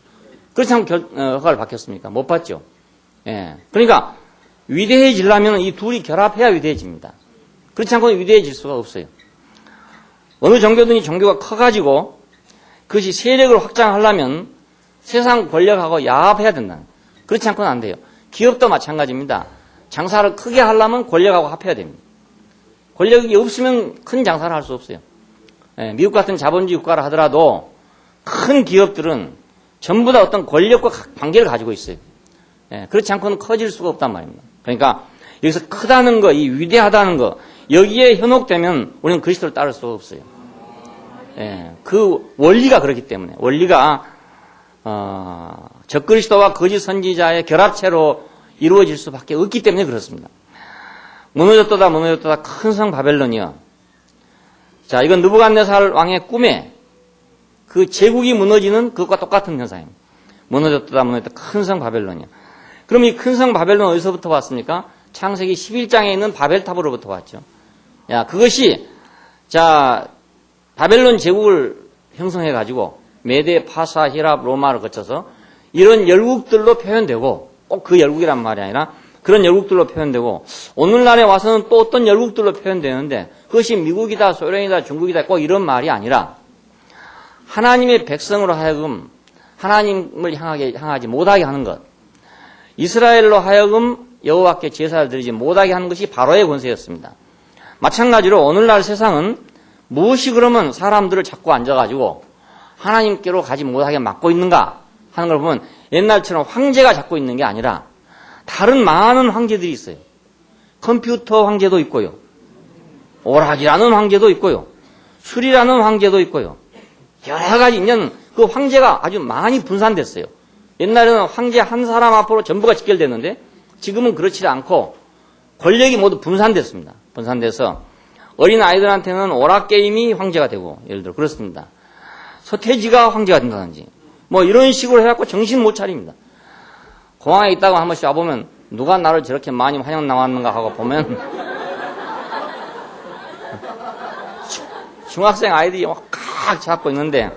그렇지 않으면 허가를 받겠습니까? 못 받죠. 예. 그러니까 위대해지려면 이 둘이 결합해야 위대해집니다. 그렇지 않고는 위대해질 수가 없어요. 어느 종교든지 종교가 커가지고 그것이 세력을 확장하려면 세상 권력하고 야합해야 된다. 그렇지 않고는 안 돼요. 기업도 마찬가지입니다. 장사를 크게 하려면 권력하고 합해야 됩니다. 권력이 없으면 큰 장사를 할 수 없어요. 예, 미국 같은 자본주의 국가를 하더라도 큰 기업들은 전부 다 어떤 권력과 관계를 가지고 있어요. 예, 그렇지 않고는 커질 수가 없단 말입니다. 그러니까 여기서 크다는 거, 이 위대하다는 거 여기에 현혹되면 우리는 그리스도를 따를 수가 없어요. 예, 그 원리가 그렇기 때문에 원리가 적그리스도와 거짓 선지자의 결합체로 이루어질 수밖에 없기 때문에 그렇습니다. 무너졌도다 큰 성 바벨론이여. 자, 이건 느부갓네살 왕의 꿈에 그 제국이 무너지는 그것과 똑같은 현상입니다. 무너졌다 큰 성 바벨론이여. 그럼 이 큰 성 바벨론 어디서부터 왔습니까? 창세기 11장에 있는 바벨탑으로부터 왔죠. 야, 그것이 자 바벨론 제국을 형성해 가지고 메데, 파사, 히랍, 로마를 거쳐서 이런 열국들로 표현되고 꼭 그 열국이란 말이 아니라 그런 열국들로 표현되고 오늘날에 와서는 또 어떤 열국들로 표현되는데 그것이 미국이다, 소련이다, 중국이다 꼭 이런 말이 아니라 하나님의 백성으로 하여금 하나님을 향하지 못하게 하는 것, 이스라엘로 하여금 여호와께 제사를 드리지 못하게 하는 것이 바로의 권세였습니다. 마찬가지로 오늘날 세상은 무엇이 그러면 사람들을 자꾸 앉아가지고 하나님께로 가지 못하게 막고 있는가 하는 걸 보면 옛날처럼 황제가 잡고 있는 게 아니라 다른 많은 황제들이 있어요. 컴퓨터 황제도 있고요. 오락이라는 황제도 있고요. 술이라는 황제도 있고요. 여러 가지 있는 그 황제가 아주 많이 분산됐어요. 옛날에는 황제 한 사람 앞으로 전부가 직결됐는데 지금은 그렇지 않고 권력이 모두 분산됐습니다. 분산돼서 어린 아이들한테는 오락 게임이 황제가 되고 예를 들어 그렇습니다. 서태지가 황제가 된다든지 뭐 이런 식으로 해갖고 정신 못 차립니다. 공항에 있다가 한 번씩 와보면 누가 나를 저렇게 많이 환영 나왔는가 하고 보면 중학생 아이들이 칵 잡고 있는데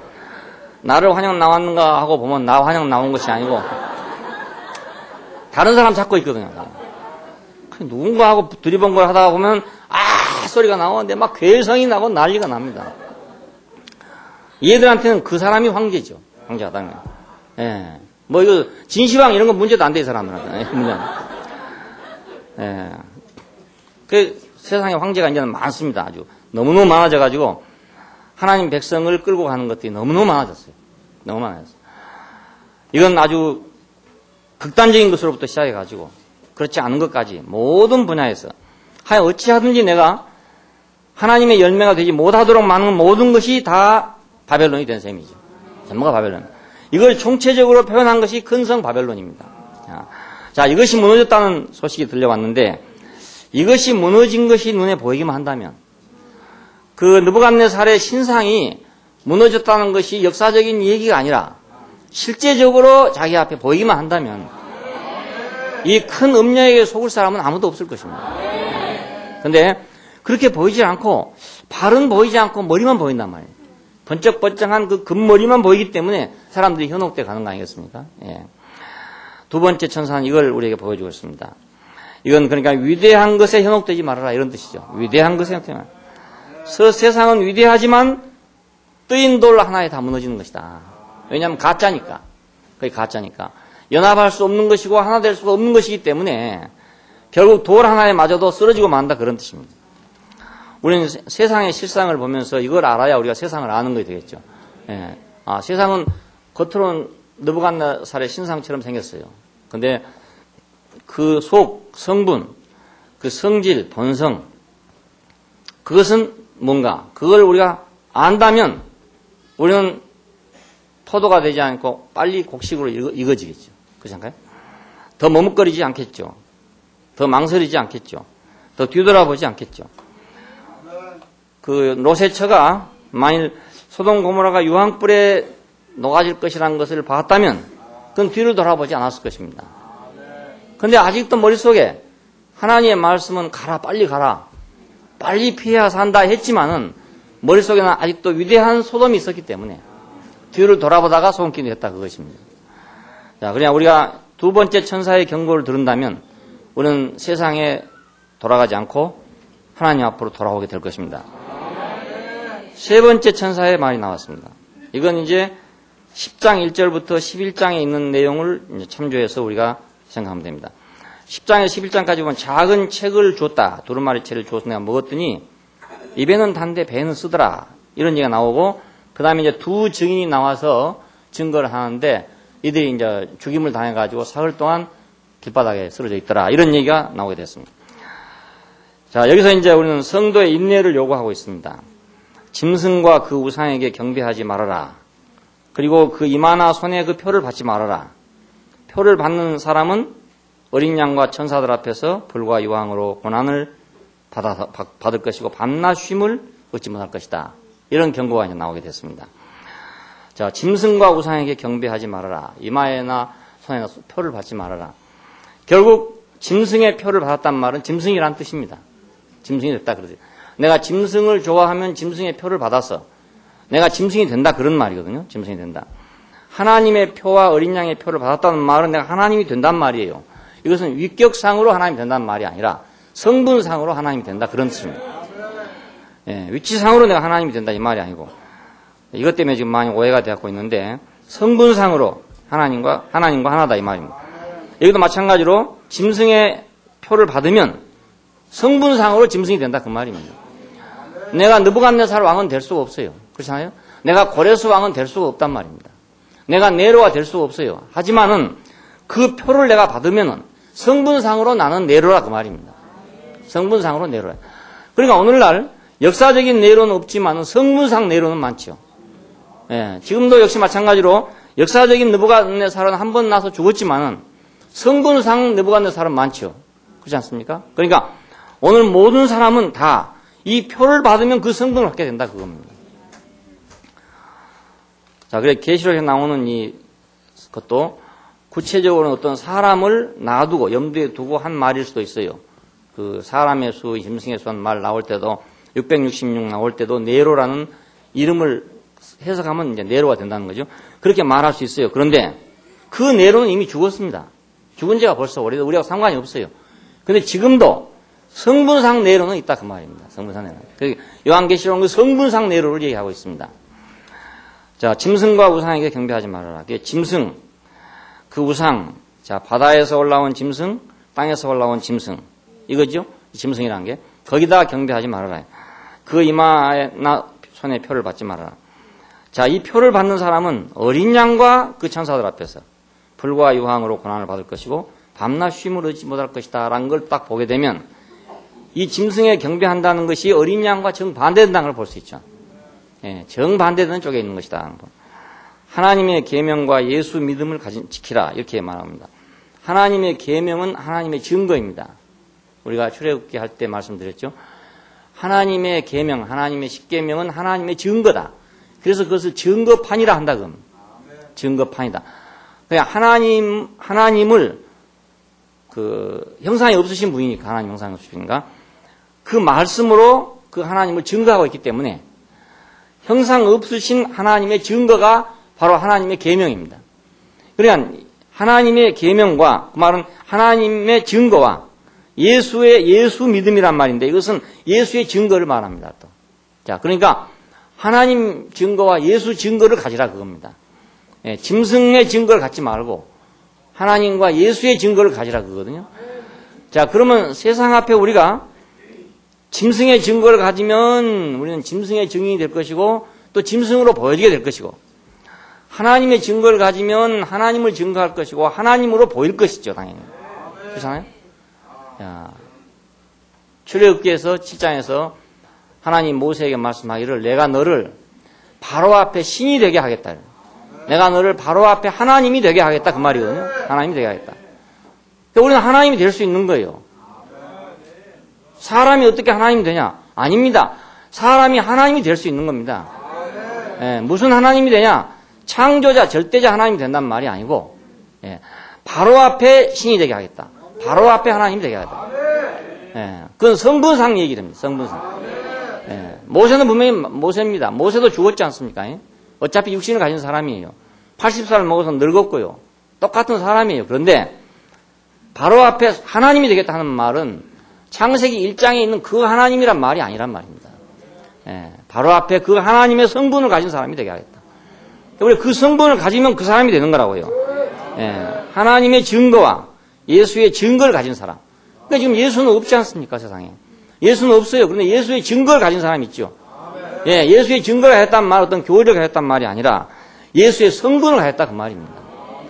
나를 환영 나왔는가 하고 보면 나 환영 나온 것이 아니고 다른 사람 잡고 있거든요. 누군가 하고 두리번걸 하다가 보면 소리가 나오는데 막 괴성이 나고 난리가 납니다. 얘들한테는 그 사람이 황제죠. 황제가 당연히. 예. 뭐 이거 진시황 이런 건 문제도 안 돼, 이 사람들한테. 문제는. 예. 그 세상에 황제가 이제는 많습니다. 아주 너무너무 많아져가지고 하나님 백성을 끌고 가는 것들이 너무너무 많아졌어요. 너무 많아졌어요. 이건 아주 극단적인 것으로부터 시작해가지고 그렇지 않은 것까지 모든 분야에서 하여 어찌하든지 내가 하나님의 열매가 되지 못하도록 많은 모든 것이 다 바벨론이 된 셈이죠. 전부가 바벨론. 이걸 총체적으로 표현한 것이 근성 바벨론입니다. 자, 이것이 무너졌다는 소식이 들려왔는데 이것이 무너진 것이 눈에 보이기만 한다면 그 느부갓네살의 신상이 무너졌다는 것이 역사적인 얘기가 아니라 실제적으로 자기 앞에 보이기만 한다면 이 큰 음녀에게 속을 사람은 아무도 없을 것입니다. 그런데 그렇게 보이지 않고 발은 보이지 않고 머리만 보인단 말이에요. 번쩍번쩍한 그 금머리만 보이기 때문에 사람들이 현혹돼 가는 거 아니겠습니까? 예. 두 번째 천사는 이걸 우리에게 보여주고 있습니다. 이건 그러니까 위대한 것에 현혹되지 말아라 이런 뜻이죠. 위대한 것에 현혹되지 말아라. 세상은 위대하지만 뜨인 돌 하나에 다 무너지는 것이다. 왜냐하면 가짜니까. 그게 가짜니까. 연합할 수 없는 것이고 하나 될 수가 없는 것이기 때문에 결국 돌 하나에 맞아도 쓰러지고 만다 그런 뜻입니다. 우리는 세상의 실상을 보면서 이걸 알아야 우리가 세상을 아는 것이 되겠죠. 예. 세상은 겉으로는 느부갓네살의 신상처럼 생겼어요. 근데 그 속, 성분, 그 성질, 본성, 그것은 뭔가, 그걸 우리가 안다면 우리는 포도가 되지 않고 빨리 곡식으로 익어지겠죠. 그렇지 않을까요? 더 머뭇거리지 않겠죠. 더 망설이지 않겠죠. 더 뒤돌아보지 않겠죠. 그 노세처가 만일 소돔 고모라가 유황불에 녹아질 것이라는 것을 봤다면 그건 뒤를 돌아보지 않았을 것입니다. 그런데 아직도 머릿속에 하나님의 말씀은 가라, 빨리 가라, 빨리 피해야 산다 했지만은 머릿속에는 아직도 위대한 소돔이 있었기 때문에 뒤를 돌아보다가 손길이 했다 그것입니다. 자, 그냥 우리가 두 번째 천사의 경고를 들은다면 우리는 세상에 돌아가지 않고 하나님 앞으로 돌아오게 될 것입니다. 세 번째 천사의 말이 나왔습니다. 이건 이제 10장 1절부터 11장에 있는 내용을 이제 참조해서 우리가 생각하면 됩니다. 10장에서 11장까지 보면 작은 책을 줬다. 두루마리 채를 줘서 내가 먹었더니 입에는 단데 배는 쓰더라. 이런 얘기가 나오고 그 다음에 이제 두 증인이 나와서 증거를 하는데 이들이 이제 죽임을 당해가지고 사흘 동안 길바닥에 쓰러져 있더라. 이런 얘기가 나오게 됐습니다. 자, 여기서 이제 우리는 성도의 인내를 요구하고 있습니다. 짐승과 그 우상에게 경배하지 말아라. 그리고 그 이마나 손에 그 표를 받지 말아라. 표를 받는 사람은 어린 양과 천사들 앞에서 불과 유황으로 고난을 받을 것이고 밤낮 쉼을 얻지 못할 것이다. 이런 경고가 이제 나오게 됐습니다. 자, 짐승과 우상에게 경배하지 말아라. 이마에나 손에나 표를 받지 말아라. 결국 짐승의 표를 받았단 말은 짐승이란 뜻입니다. 짐승이 됐다 그러지. 내가 짐승을 좋아하면 짐승의 표를 받아서 내가 짐승이 된다 그런 말이거든요. 짐승이 된다. 하나님의 표와 어린 양의 표를 받았다는 말은 내가 하나님이 된단 말이에요. 이것은 위격상으로 하나님이 된다는 말이 아니라 성분상으로 하나님이 된다 그런 뜻입니다. 예, 위치상으로 내가 하나님이 된다 이 말이 아니고 이것 때문에 지금 많이 오해가 되고 있는데 성분상으로 하나님과 하나다 이 말입니다. 여기도 마찬가지로 짐승의 표를 받으면 성분상으로 짐승이 된다 그 말입니다. 내가 느부갓네살 왕은 될 수가 없어요. 그렇잖아요? 내가 고레스 왕은 될 수가 없단 말입니다. 내가 네로가 될 수가 없어요. 하지만은 그 표를 내가 받으면은 성분상으로 나는 네로라 그 말입니다. 성분상으로 네로라. 그러니까 오늘날 역사적인 네로는 없지만은 성분상 네로는 많죠. 예, 지금도 역시 마찬가지로 역사적인 느부갓네살은 한 번 나서 죽었지만은 성분상 느부갓네살은 많죠. 그렇지 않습니까? 그러니까 오늘 모든 사람은 다 이 표를 받으면 그 성분을 받게 된다 그겁니다. 자, 그래 계시록에 나오는 이 것도 구체적으로 어떤 사람을 놔두고 염두에 두고 한 말일 수도 있어요. 그 사람의 수, 짐승의 수한 말 나올 때도 666 나올 때도 네로라는 이름을 해석하면 이제 네로가 된다는 거죠. 그렇게 말할 수 있어요. 그런데 그 네로는 이미 죽었습니다. 죽은 지가 벌써 오래돼서 우리하고 상관이 없어요. 근데 지금도 성분상 네로는 있다 그 말입니다. 성분상 네로. 요한계시록은 그 성분상 네로를 얘기하고 있습니다. 자, 짐승과 우상에게 경배하지 말아라. 짐승, 그 우상, 자, 바다에서 올라온 짐승, 땅에서 올라온 짐승, 이거죠? 짐승이란 게. 거기다 경배하지 말아라. 그 이마에 손에 표를 받지 말아라. 자, 이 표를 받는 사람은 어린 양과 그 천사들 앞에서 불과 유황으로 고난을 받을 것이고 밤낮 쉼을 얻지 못할 것이다 라는 걸 딱 보게 되면 이 짐승에 경배한다는 것이 어린 양과 정반대된다는 걸 볼 수 있죠. 예, 정반대되는 쪽에 있는 것이다. 하나님의 계명과 예수 믿음을 지키라 이렇게 말합니다. 하나님의 계명은 하나님의 증거입니다. 우리가 출애굽기 할 때 말씀드렸죠. 하나님의 계명, 하나님의 십계명은 하나님의 증거다. 그래서 그것을 증거판이라 한다 그럽니다. 증거판이다. 그냥 하나님을 그 형상이 없으신 분이니까 하나님 형상이 없으신가 그 말씀으로 그 하나님을 증거하고 있기 때문에 형상 없으신 하나님의 증거가 바로 하나님의 계명입니다. 그러니까 하나님의 계명과 그 말은 하나님의 증거와 예수 믿음이란 말인데 이것은 예수의 증거를 말합니다. 또. 자, 그러니까 하나님 증거와 예수 증거를 가지라 그겁니다. 예, 짐승의 증거를 갖지 말고 하나님과 예수의 증거를 가지라 그거거든요. 자, 그러면 세상 앞에 우리가 짐승의 증거를 가지면 우리는 짐승의 증인이 될 것이고 또 짐승으로 보여지게 될 것이고 하나님의 증거를 가지면 하나님을 증거할 것이고 하나님으로 보일 것이죠, 당연히. 그렇잖아요? 야, 출애굽기에서 7장에서 하나님 모세에게 말씀하기를 내가 너를 바로 앞에 신이 되게 하겠다. 내가 너를 바로 앞에 하나님이 되게 하겠다 그 말이거든요. 하나님이 되게 하겠다. 그러니까 우리는 하나님이 될 수 있는 거예요. 사람이 어떻게 하나님이 되냐? 아닙니다. 사람이 하나님이 될 수 있는 겁니다. 예, 무슨 하나님이 되냐? 창조자, 절대자 하나님이 된다는 말이 아니고 예, 바로 앞에 신이 되게 하겠다. 바로 앞에 하나님이 되게 하겠다. 예, 그건 성분상 얘기 됩니다. 성분상. 예, 모세는 분명히 모세입니다. 모세도 죽었지 않습니까? 예? 어차피 육신을 가진 사람이에요. 80살을 먹어서 늙었고요. 똑같은 사람이에요. 그런데 바로 앞에 하나님이 되겠다는 말은 창세기 1장에 있는 그 하나님이란 말이 아니란 말입니다. 예, 바로 앞에 그 하나님의 성분을 가진 사람이 되게 하겠다. 우리 그 성분을 가지면 그 사람이 되는 거라고요. 예, 하나님의 증거와 예수의 증거를 가진 사람. 그러니까 지금 예수는 없지 않습니까, 세상에. 예수는 없어요. 그런데 예수의 증거를 가진 사람이 있죠. 예, 예수의 증거를 가졌단 말, 어떤 교리를 가졌단 말이 아니라 예수의 성분을 가졌다 그 말입니다.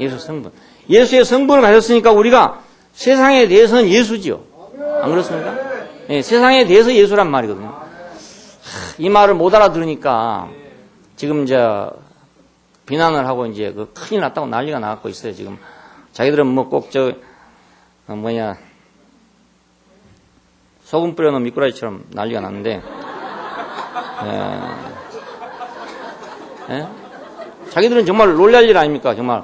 예수의 성분. 예수의 성분을 가졌으니까 우리가 세상에 대해서는 예수지요. 안 그렇습니까? 예, 세상에 대해서 예수란 말이거든요. 이 말을 못 알아들으니까 지금 이제 비난을 하고 이제 그 큰일 났다고 난리가 나고 있어요. 지금 자기들은 뭐 꼭 소금 뿌려놓은 미꾸라지처럼 난리가 났는데 예? 자기들은 정말 놀랄 일 아닙니까? 정말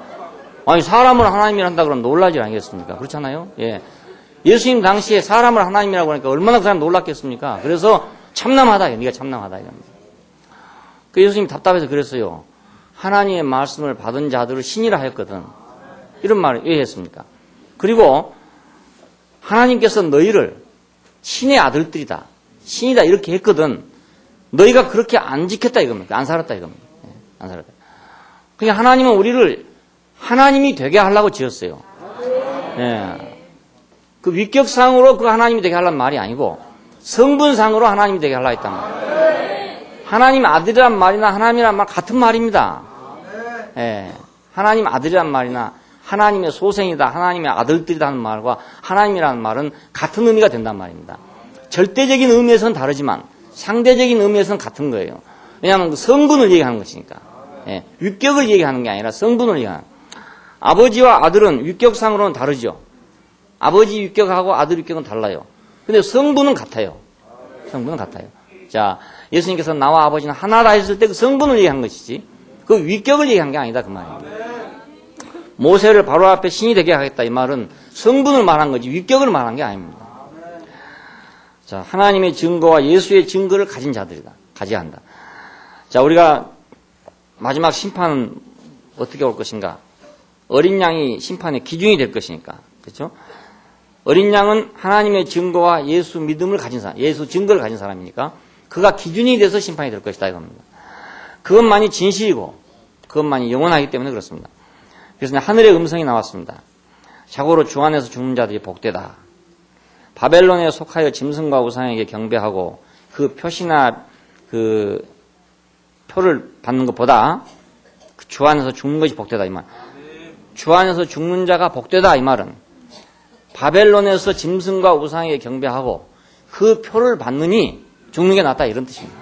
아니 사람을 하나님이라 한다 그러면 놀랄 일 아니겠습니까? 그렇잖아요. 예. 예수님 당시에 사람을 하나님이라고 하니까 얼마나 그 사람 놀랐겠습니까? 그래서 참남하다. 네가 참남하다. 이럽니다. 그 예수님이 답답해서 그랬어요. 하나님의 말씀을 받은 자들을 신이라 하였거든. 이런 말을 왜 했습니까? 그리고 하나님께서 너희를 신의 아들들이다. 신이다. 이렇게 했거든. 너희가 그렇게 안 지켰다 이겁니다. 안 살았다 이겁니다. 안 살았다. 그냥 하나님은 우리를 하나님이 되게 하려고 지었어요. 예. 그 위격상으로 그 하나님이 되게 하려는 말이 아니고 성분상으로 하나님이 되게 하려고 했단 말이에요. 하나님 아들이란 말이나 하나님이란 말 같은 말입니다. 예. 하나님 아들이란 말이나 하나님의 소생이다, 하나님의 아들들이다 하는 말과 하나님이라는 말은 같은 의미가 된단 말입니다. 절대적인 의미에서는 다르지만 상대적인 의미에서는 같은 거예요. 왜냐하면 성분을 얘기하는 것이니까. 예. 위격을 얘기하는 게 아니라 성분을 얘기하는. 아버지와 아들은 위격상으로는 다르죠. 아버지 위격하고 아들 위격은 달라요. 근데 성분은 같아요. 성분은 같아요. 자, 예수님께서 나와 아버지는 하나다 했을 때 그 성분을 얘기한 것이지. 그 위격을 얘기한 게 아니다 그 말이에요. 모세를 바로 앞에 신이 되게 하겠다 이 말은 성분을 말한 거지 위격을 말한 게 아닙니다. 자, 하나님의 증거와 예수의 증거를 가진 자들이다. 가져야 한다. 자, 우리가 마지막 심판은 어떻게 올 것인가? 어린 양이 심판의 기준이 될 것이니까. 그렇죠? 어린 양은 하나님의 증거와 예수 믿음을 가진 사람, 예수 증거를 가진 사람이니까 그가 기준이 돼서 심판이 될 것이다 이겁니다. 그것만이 진실이고 그것만이 영원하기 때문에 그렇습니다. 그래서 하늘의 음성이 나왔습니다. 자고로 주 안에서 죽는 자들이 복되다. 바벨론에 속하여 짐승과 우상에게 경배하고 그 표시나 그 표를 받는 것보다 그 주 안에서 죽는 것이 복되다 이 말. 주 안에서 죽는 자가 복되다 이 말은 바벨론에서 짐승과 우상에게 경배하고 그 표를 받느니 죽는 게 낫다 이런 뜻입니다.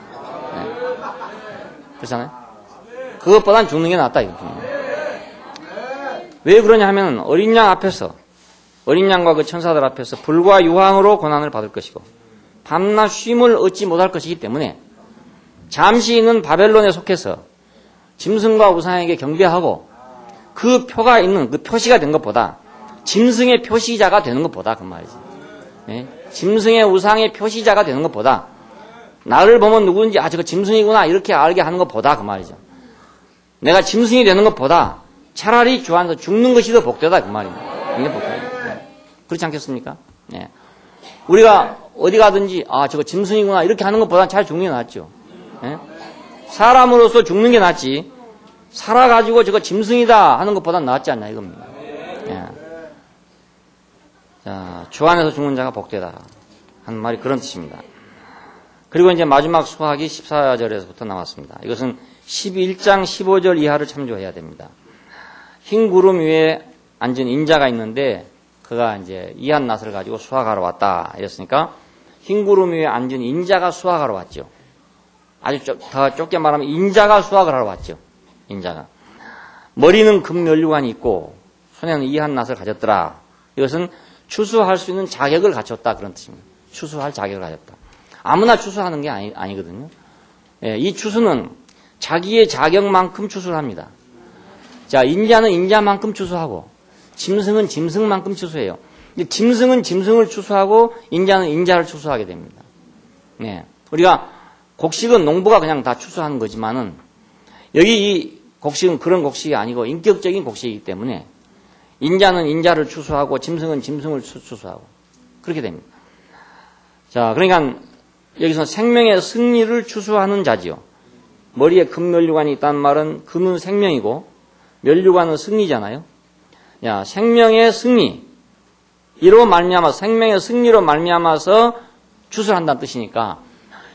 네. 그렇잖아요? 그것보단 죽는 게 낫다 이겁니다. 왜 그러냐 하면 어린 양 앞에서 어린 양과 그 천사들 앞에서 불과 유황으로 고난을 받을 것이고 밤낮 쉼을 얻지 못할 것이기 때문에 잠시 있는 바벨론에 속해서 짐승과 우상에게 경배하고 그 표가 있는 그 표시가 된 것보다 짐승의 표시자가 되는 것보다 그 말이지. 네? 짐승의 우상의 표시자가 되는 것보다 나를 보면 누구든지 아 저거 짐승이구나 이렇게 알게 하는 것보다 그 말이죠. 내가 짐승이 되는 것보다 차라리 주 안에서 죽는 것이 더 복되다 그 말입니다. 이게 복되다. 네. 그렇지 않겠습니까? 네. 우리가 어디 가든지 아 저거 짐승이구나 이렇게 하는 것보다 차라리 죽는 게 낫죠. 네? 사람으로서 죽는 게 낫지 살아가지고 저거 짐승이다 하는 것보다 낫지 않나 이겁니다. 네. 자, 주 안에서 죽는 자가 복되다 하는 말이 그런 뜻입니다. 그리고 이제 마지막 수학이 14절에서부터 나왔습니다. 이것은 11장 15절 이하를 참조해야 됩니다. 흰 구름 위에 앉은 인자가 있는데 그가 이제 이한 낫을 가지고 수확하러 왔다 이랬으니까 흰 구름 위에 앉은 인자가 수확하러 왔죠. 아주 더 좁게 말하면 인자가 수확을 하러 왔죠. 인자가 머리는 금면류관이 있고 손에는 이한 낫을 가졌더라. 이것은 추수할 수 있는 자격을 갖췄다 그런 뜻입니다. 추수할 자격을 가졌다. 아무나 추수하는 게 아니거든요. 예, 이 추수는 자기의 자격만큼 추수를 합니다. 자, 인자는 인자만큼 추수하고 짐승은 짐승만큼 추수해요. 짐승은 짐승을 추수하고 인자는 인자를 추수하게 됩니다. 네. 우리가 곡식은 농부가 그냥 다 추수하는 거지만은 여기 이 곡식은 그런 곡식이 아니고 인격적인 곡식이기 때문에 인자는 인자를 추수하고 짐승은 짐승을 추수하고 그렇게 됩니다. 자, 그러니까 여기서 생명의 승리를 추수하는 자지요. 머리에 금면류관이 있다는 말은 금은 생명이고 면류관은 승리잖아요. 야, 생명의 승리 이로 말미암아 생명의 승리로 말미암아서 추수한다는 뜻이니까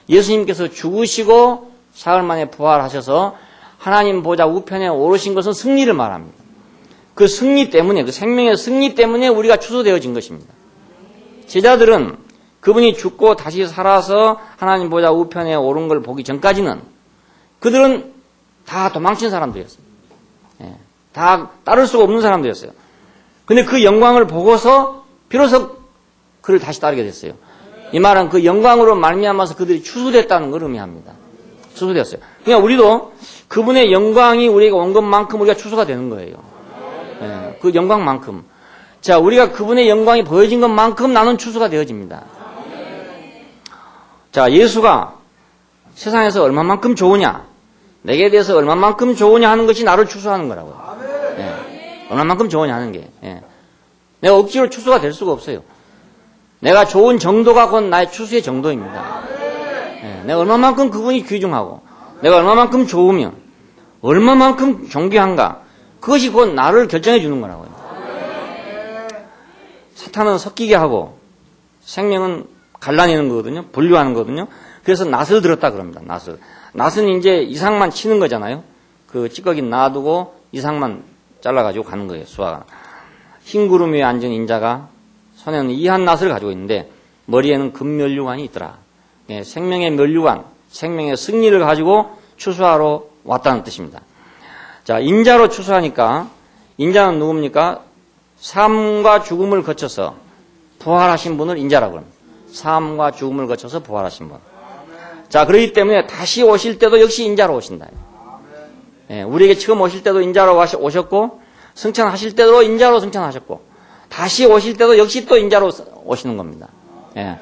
예수님께서 죽으시고 사흘 만에 부활하셔서 하나님 보좌 우편에 오르신 것은 승리를 말합니다. 그 승리 때문에 그 생명의 승리 때문에 우리가 추수되어진 것입니다. 제자들은 그분이 죽고 다시 살아서 하나님 보좌 우편에 오른 걸 보기 전까지는 그들은 다 도망친 사람들이었어요. 예, 다 따를 수가 없는 사람들이었어요. 근데 그 영광을 보고서 비로소 그를 다시 따르게 됐어요. 이 말은 그 영광으로 말미암아서 그들이 추수됐다는 걸 의미합니다. 추수되었어요. 그러니까 우리도 그분의 영광이 우리에게 온 것만큼 우리가 추수가 되는 거예요. 예, 그 영광만큼. 자, 우리가 그분의 영광이 보여진 것만큼 나는 추수가 되어집니다. 자, 예수가 세상에서 얼마만큼 좋으냐, 내게 대해서 얼마만큼 좋으냐 하는 것이 나를 추수하는 거라고요. 예, 얼마만큼 좋으냐 하는 게. 예. 내가 억지로 추수가 될 수가 없어요. 내가 좋은 정도가 곧 나의 추수의 정도입니다. 예, 내가 얼마만큼 그분이 귀중하고 내가 얼마만큼 좋으면 얼마만큼 존귀한가 그것이 곧 나를 결정해 주는 거라고요. 사탄은 섞이게 하고 생명은 갈라내는 거거든요. 분류하는 거거든요. 그래서 낫을 들었다 그럽니다. 낫은 이제 이상만 치는 거잖아요. 그 찌꺼기 놔두고 이상만 잘라가지고 가는 거예요. 수화가. 흰 구름 위에 앉은 인자가 손에는 이한 낫을 가지고 있는데 머리에는 금면류관이 있더라. 예, 생명의 면류관, 생명의 승리를 가지고 추수하러 왔다는 뜻입니다. 자, 인자로 추수하니까 인자는 누굽니까? 삶과 죽음을 거쳐서 부활하신 분을 인자라고 합니다. 삶과 죽음을 거쳐서 부활하신 분. 자, 그렇기 때문에 다시 오실 때도 역시 인자로 오신다. 예, 우리에게 처음 오실 때도 인자로 오셨고, 승천하실 때도 인자로 승천하셨고, 다시 오실 때도 역시 또 인자로 오시는 겁니다. 예.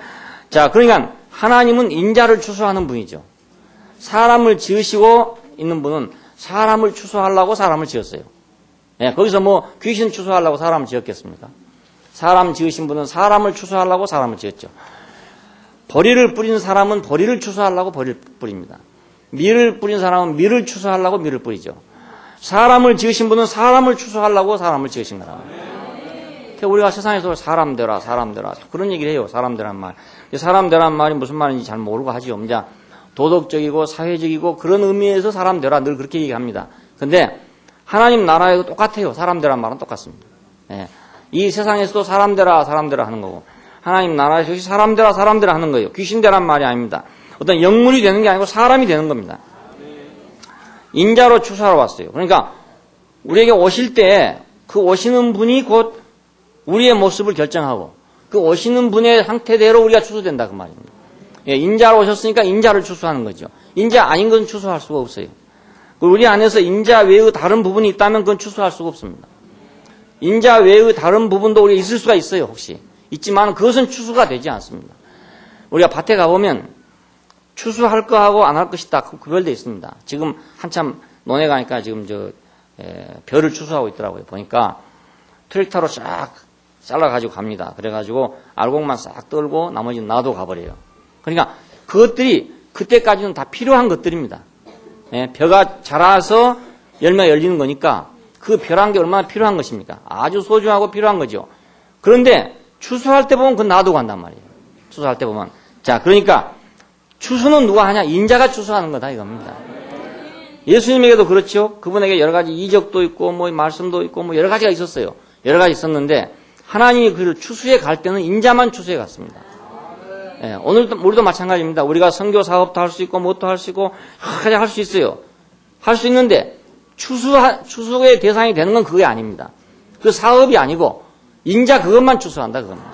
자, 그러니까 하나님은 인자를 추수하는 분이죠. 사람을 지으시고 있는 분은 사람을 추수하려고 사람을 지었어요. 예, 거기서 뭐 귀신 추수하려고 사람을 지었겠습니까? 사람 지으신 분은 사람을 추수하려고 사람을 지었죠. 보리를 뿌린 사람은 보리를 추수하려고 보리를 뿌립니다. 밀을 뿌린 사람은 밀을 추수하려고 밀을 뿌리죠. 사람을 지으신 분은 사람을 추수하려고 사람을 지으신 거라. 그러니까 우리가 세상에서 사람 되라, 사람 되라 그런 얘기를 해요. 사람 되란 말. 사람 되란 말이 무슨 말인지 잘 모르고 하지요. 이제 도덕적이고 사회적이고 그런 의미에서 사람 되라 늘 그렇게 얘기합니다. 근데 하나님 나라에도 똑같아요. 사람 되란 말은 똑같습니다. 예. 이 세상에서도 사람 되라, 사람 되라 하는 거고 하나님 나라에서 역시 사람 되라, 사람 되라 하는 거예요. 귀신 되란 말이 아닙니다. 어떤 영물이 되는 게 아니고 사람이 되는 겁니다. 인자로 추수하러 왔어요. 그러니까 우리에게 오실 때 그 오시는 분이 곧 우리의 모습을 결정하고 그 오시는 분의 상태대로 우리가 추수된다 그 말입니다. 예, 인자로 오셨으니까 인자를 추수하는 거죠. 인자 아닌 건 추수할 수가 없어요. 우리 안에서 인자 외의 다른 부분이 있다면 그건 추수할 수가 없습니다. 인자 외의 다른 부분도 우리가 있을 수가 있어요. 혹시 있지만 그것은 추수가 되지 않습니다. 우리가 밭에 가보면 추수할 거하고 안 할 것이 다 구별되어 있습니다. 지금 한참 논에 가니까 지금 벼를 추수하고 있더라고요. 보니까 트랙터로 쫙 잘라가지고 갑니다. 그래가지고 알곡만 싹 떨고 나머지는 놔도 가버려요. 그러니까 그것들이 그때까지는 다 필요한 것들입니다. 예, 벼가 자라서 열매가 열리는 거니까 그 벼란 게 얼마나 필요한 것입니까? 아주 소중하고 필요한 거죠. 그런데 추수할 때 보면 그건 놔두고 간단 말이에요. 추수할 때 보면. 자, 그러니까 추수는 누가 하냐? 인자가 추수하는 거다 이겁니다. 예수님에게도 그렇죠. 그분에게 여러 가지 이적도 있고 뭐 말씀도 있고 뭐 여러 가지가 있었어요. 여러 가지 있었는데 하나님이 그 추수에 갈 때는 인자만 추수에 갔습니다. 예, 오늘도 우리도 마찬가지입니다. 우리가 선교 사업도 할 수 있고 뭣도 할 수 있고 할 수 있어요. 할 수 있는데 추수의 대상이 되는 건 그게 아닙니다. 그 사업이 아니고 인자 그것만 추수한다 그겁니다.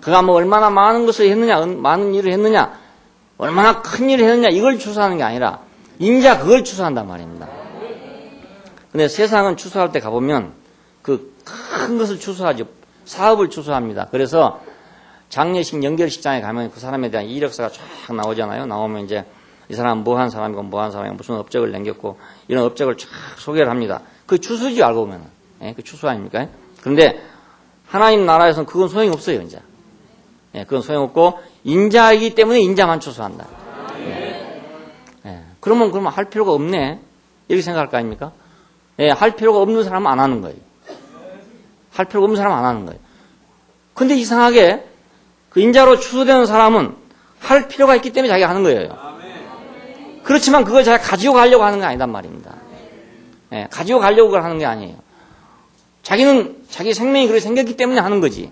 그가 뭐 얼마나 많은 것을 했느냐, 많은 일을 했느냐, 얼마나 큰 일을 했느냐 이걸 추수하는 게 아니라 인자 그걸 추수한단 말입니다. 근데 세상은 추수할 때 가보면 그 큰 것을 추수하죠. 사업을 추수합니다. 그래서 장례식 연결식장에 가면 그 사람에 대한 이력서가 쫙 나오잖아요. 나오면 이제 이 사람은 뭐 한 사람이고 뭐 한 사람이고 무슨 업적을 남겼고 이런 업적을 쫙 소개를 합니다. 그 추수지 알고 보면. 예, 그 추수 아닙니까? 그런데 하나님 나라에서는 그건 소용이 없어요, 이제. 예, 그건 소용없고 인자이기 때문에 인자만 추수한다. 예, 그러면 할 필요가 없네. 이렇게 생각할 거 아닙니까? 예, 할 필요가 없는 사람은 안 하는 거예요. 할 필요가 없는 사람은 안 하는 거예요. 근데 이상하게 그 인자로 추수되는 사람은 할 필요가 있기 때문에 자기가 하는 거예요. 그렇지만 그걸 자기가 가지고 가려고 하는 게 아니단 말입니다. 예, 가지고 가려고 그걸 하는 게 아니에요. 자기는 자기 생명이 그렇게 생겼기 때문에 하는 거지.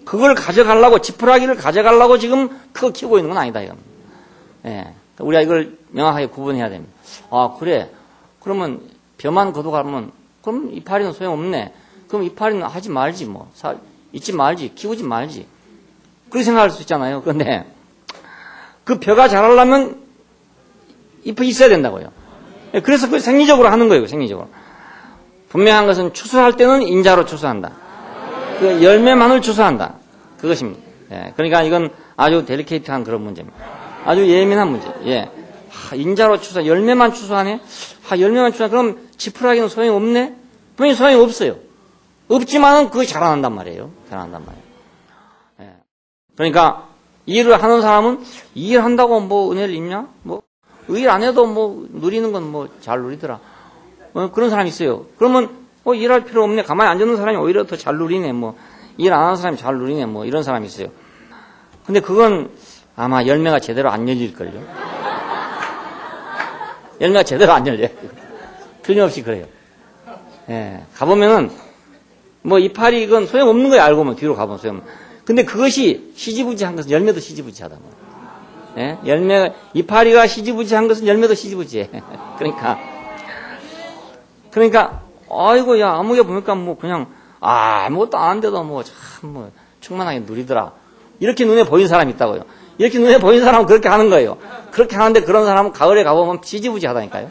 그걸 가져가려고, 지푸라기를 가져가려고 지금 그거 키우고 있는 건 아니다, 이겁니다. 예, 우리가 이걸 명확하게 구분해야 됩니다. 아, 그래. 그러면 벼만 거둬가면, 그럼 이파리는 소용없네. 그럼 이파리는 하지 말지, 뭐. 있지 말지, 키우지 말지. 그렇게 생각할 수 있잖아요. 그런데 그 벼가 자라려면 잎이 있어야 된다고요. 그래서 그걸 생리적으로 하는 거예요, 생리적으로. 분명한 것은 추수할 때는 인자로 추수한다. 그 열매만을 추수한다. 그것입니다. 예, 그러니까 이건 아주 데리케이트한 그런 문제입니다. 아주 예민한 문제. 예. 인자로 추수, 열매만 추수하네? 열매만 추수하네? 그럼 지푸라기는 소용이 없네? 분명히 소용이 없어요. 없지만은 그게 자라난단 말이에요. 자라난단 말이에요. 예. 그러니까 일을 하는 사람은 이 일 한다고 뭐 은혜를 입냐? 뭐, 일 안 해도 뭐 누리는 건 뭐 잘 누리더라. 그런 사람이 있어요. 그러면 일할 필요 없네. 가만히 앉아있는 사람이 오히려 더 잘 누리네. 뭐, 일 안 하는 사람이 잘 누리네. 뭐, 이런 사람이 있어요. 근데 그건 아마 열매가 제대로 안 열릴걸요. 열매가 제대로 안 열려요. 틀림없이 그래요. 예. 가보면은, 뭐, 이파리 이건 소용없는 거예요. 알고 보면, 뒤로 가보면 소용없는. 근데 그것이 시지부지한 것은 열매도 시지부지하다. 예? 이파리가 시지부지한 것은 열매도 시지부지해. 그러니까, 아이고, 야, 아무개 보니까 뭐, 그냥, 아무것도 안 한데도 뭐, 참, 뭐, 충만하게 누리더라. 이렇게 눈에 보이는 사람이 있다고요. 이렇게 눈에 보이는 사람은 그렇게 하는 거예요. 그렇게 하는데 그런 사람은 가을에 가보면 지지부지 하다니까요.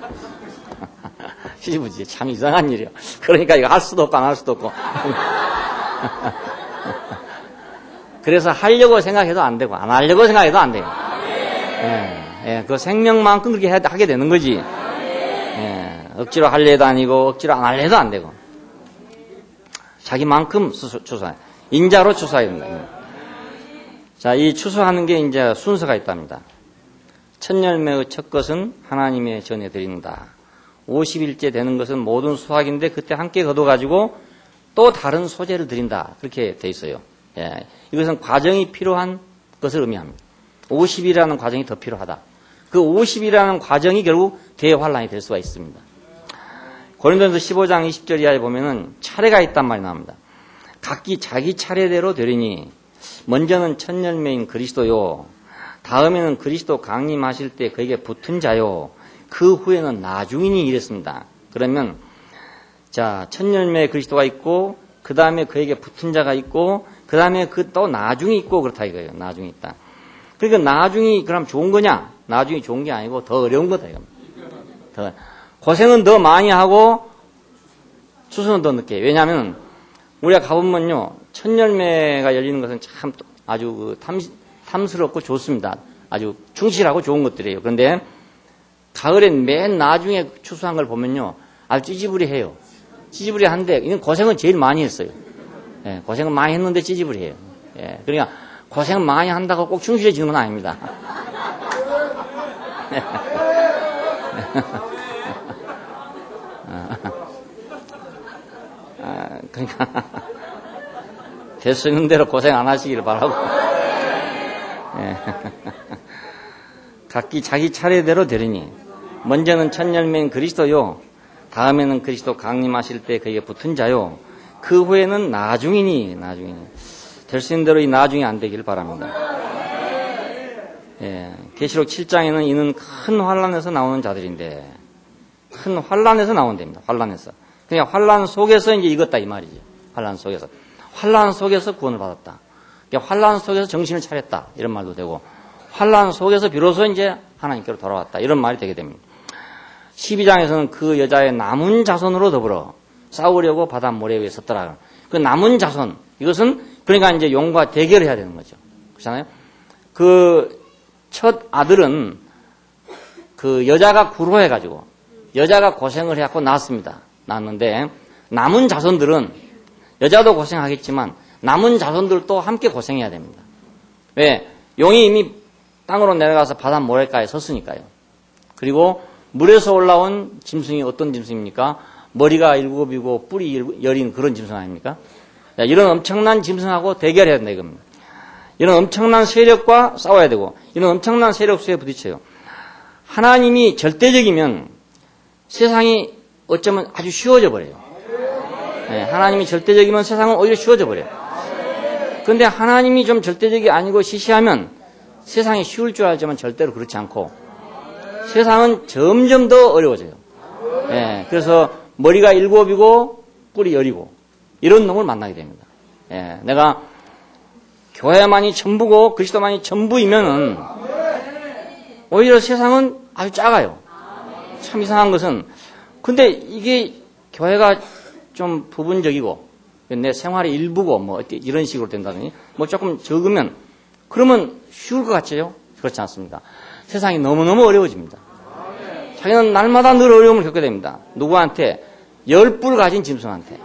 뒤집어지지. 참 이상한 일이야. 그러니까 이거 할 수도 없고 안 할 수도 없고. 그래서 하려고 생각해도 안 되고 안 하려고 생각해도 안 돼요. 그 생명만큼 그렇게 하게 되는 거지. 억지로 할래 해도 아니고 억지로 안 할래 해도 안 되고. 자기만큼 추수해. 인자로 추수해야 된다. 자, 이 추수하는 게 이제 순서가 있답니다. 첫 열매의 첫 것은 하나님의 전에 드린다. 50일째 되는 것은 모든 수확인데 그때 함께 거둬가지고 또 다른 소재를 드린다. 그렇게 돼 있어요. 이것은 과정이 필요한 것을 의미합니다. 50이라는 과정이 더 필요하다. 그 50이라는 과정이 결국 대환란이 될 수가 있습니다. 고린도전서 15장 20절 이하에 보면은 차례가 있단 말이 나옵니다. 각기 자기 차례대로 되리니 먼저는 첫 열매인 그리스도요. 다음에는 그리스도 강림하실 때 그에게 붙은 자요. 그 후에는 나중이니 이랬습니다. 그러면 자, 첫 열매에 그리스도가 있고 그 다음에 그에게 붙은 자가 있고 그 다음에 그 또 나중이 있고 그렇다 이거예요. 나중이 있다. 그러니까 나중이 그럼 좋은 거냐? 나중이 좋은 게 아니고 더 어려운 거다 이겁니다. 더 고생은 더 많이 하고 추수는 더 늦게. 왜냐하면 우리가 가보면요, 첫 열매가 열리는 것은 참 아주 탐스럽고 좋습니다. 아주 충실하고 좋은 것들이에요. 그런데 가을엔 맨 나중에 추수한 걸 보면요, 아주 찌지부리해요. 찌지부리한데 이건 고생은 제일 많이 했어요. 고생은 많이 했는데 찌지부리해요. 그러니까 고생 많이 한다고 꼭 충실해지는 건 아닙니다. 그러니까 될 수 있는 대로 고생 안 하시기를 바라고. 각기 자기 차례대로 되리니 먼저는 첫 열매인 그리스도요. 다음에는 그리스도 강림하실 때 그에게 붙은 자요. 그 후에는 나중이니. 될 수 있는 대로 이 나중이 안 되기를 바랍니다. 계시록 7장에는 이는 큰 환란에서 나오는 자들인데 큰 환란에서 나온답니다. 환란에서. 그냥 환란 속에서 이제 익었다 이 말이죠. 환란 속에서. 환란 속에서 구원을 받았다. 환란 속에서 정신을 차렸다. 이런 말도 되고 환란 속에서 비로소 이제 하나님께로 돌아왔다. 이런 말이 되게 됩니다. 12장에서는 그 여자의 남은 자손으로 더불어 싸우려고 바다 모래 위에 섰더라. 그 남은 자손, 이것은 그러니까 이제 용과 대결을 해야 되는 거죠. 그렇잖아요? 그 첫 아들은 그 여자가 구로해가지고 여자가 고생을 해갖고 낳았습니다. 낳았는데 남은 자손들은 여자도 고생하겠지만 남은 자손들도 함께 고생해야 됩니다. 왜? 용이 이미 땅으로 내려가서 바다 모래가에 섰으니까요. 그리고 물에서 올라온 짐승이 어떤 짐승입니까? 머리가 7이고 뿔이 10인 그런 짐승 아닙니까? 자, 이런 엄청난 짐승하고 대결해야 된다 이겁니다. 이런 엄청난 세력과 싸워야 되고 이런 엄청난 세력 수에 부딪혀요. 하나님이 절대적이면 세상이 어쩌면 아주 쉬워져 버려요. 하나님이 절대적이면 세상은 오히려 쉬워져 버려요. 그런데 하나님이 좀 절대적이 아니고 시시하면 세상이 쉬울 줄 알지만 절대로 그렇지 않고 세상은 점점 더 어려워져요. 그래서 머리가 7이고 뿔이 10이고 이런 놈을 만나게 됩니다. 내가 교회만이 전부고 그리스도만이 전부이면은 오히려 세상은 아주 작아요. 참 이상한 것은 근데 이게 교회가 좀 부분적이고 내 생활의 일부고 뭐 이런 식으로 된다더니 뭐 조금 적으면 그러면 쉬울 것 같죠? 그렇지 않습니다. 세상이 너무너무 어려워집니다. 자기는 날마다 늘 어려움을 겪게 됩니다. 누구한테? 10뿔 가진 짐승한테.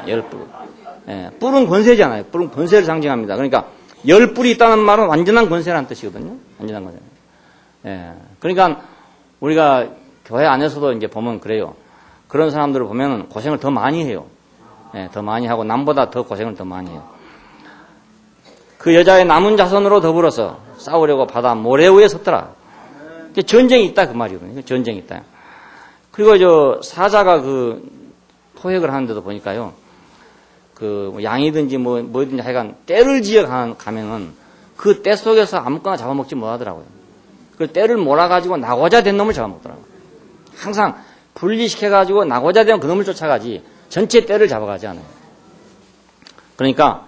10뿔. 뿔은 권세잖아요. 뿔은 권세를 상징합니다. 그러니까 10뿔이 있다는 말은 완전한 권세라는 뜻이거든요. 완전한 권세. 그러니까 우리가 교회 안에서도 이제 보면 그래요. 그런 사람들을 보면 고생을 더 많이 해요. 더 많이 하고 남보다 더 고생을 더 많이 해요. 그 여자의 남은 자손으로 더불어서 싸우려고 바다 모래 위에 섰더라. 전쟁이 있다 그 말이거든요. 전쟁이 있다. 그리고 저 사자가 그 포획을 하는데도 보니까요. 그 양이든지 뭐든지 하여간 떼를 지어 가면은 그 떼 속에서 아무거나 잡아먹지 못하더라고요. 그 떼를 몰아가지고 나고자 된 놈을 잡아먹더라고요. 항상 분리시켜가지고 나고자 된 그 놈을 쫓아가지 전체 떼를 잡아가지 않아요. 그러니까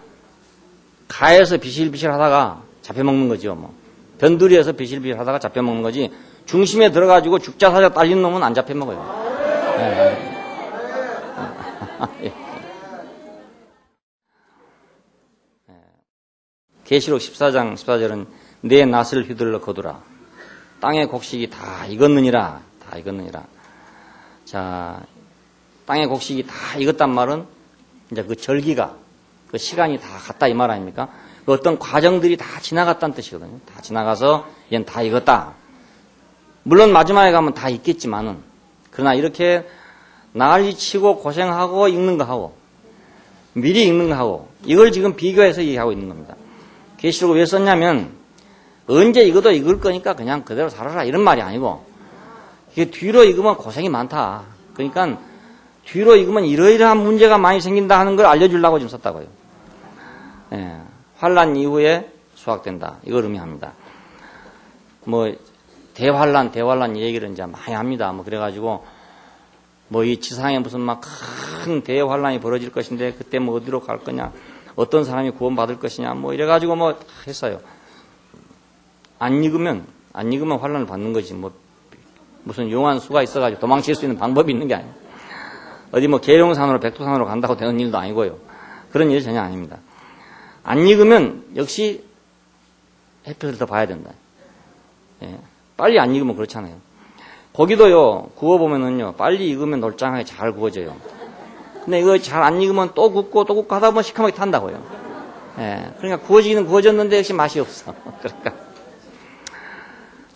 가에서 비실비실 하다가 잡혀먹는 거죠. 뭐. 변두리에서 비실비실 하다가 잡혀먹는 거지 중심에 들어가지고 죽자사자 딸린 놈은 안 잡혀먹어요. 계시록 14장 14절은 내 낫을 휘둘러 거두라. 땅의 곡식이 다 익었느니라. 다 익었느니라. 자, 땅의 곡식이 다 익었단 말은 이제 그 절기가, 그 시간이 다 갔다 이 말 아닙니까? 그 어떤 과정들이 다 지나갔다는 뜻이거든요. 다 지나가서 얘는 다 익었다. 물론 마지막에 가면 다 익겠지만은, 그러나 이렇게 난리치고 고생하고 익는 거 하고 미리 익는 거 하고 이걸 지금 비교해서 얘기하고 있는 겁니다. 계시록을 왜 썼냐면 언제 익어도 익을 거니까 그냥 그대로 살아라 이런 말이 아니고, 이게 뒤로 익으면 고생이 많다. 그러니까 뒤로 익으면 이러이러한 문제가 많이 생긴다 하는 걸 알려주려고 지금 썼다고요. 예, 환란 이후에 수확된다. 이걸 의미합니다. 뭐 대환란 얘기를 이제 많이 합니다. 뭐 그래가지고 뭐 이 지상에 무슨 막 큰 대환란이 벌어질 것인데 그때 뭐 어디로 갈 거냐, 어떤 사람이 구원받을 것이냐, 뭐 이래가지고 뭐 했어요. 안 익으면 환란을 받는 거지. 뭐 무슨 용한 수가 있어가지고 도망칠 수 있는 방법이 있는 게 아니에요. 어디 뭐 계룡산으로 백두산으로 간다고 되는 일도 아니고요. 그런 일이 전혀 아닙니다. 안 익으면 역시 햇볕을 더 봐야 된다. 예, 빨리 안 익으면 그렇잖아요. 고기도요, 구워보면은요, 빨리 익으면 놀짱하게 잘 구워져요. 근데 이거 잘 안 익으면 또 굽고 하다 보면 시커멓게 탄다고요. 예, 그러니까 구워지기는 구워졌는데 역시 맛이 없어. 그러니까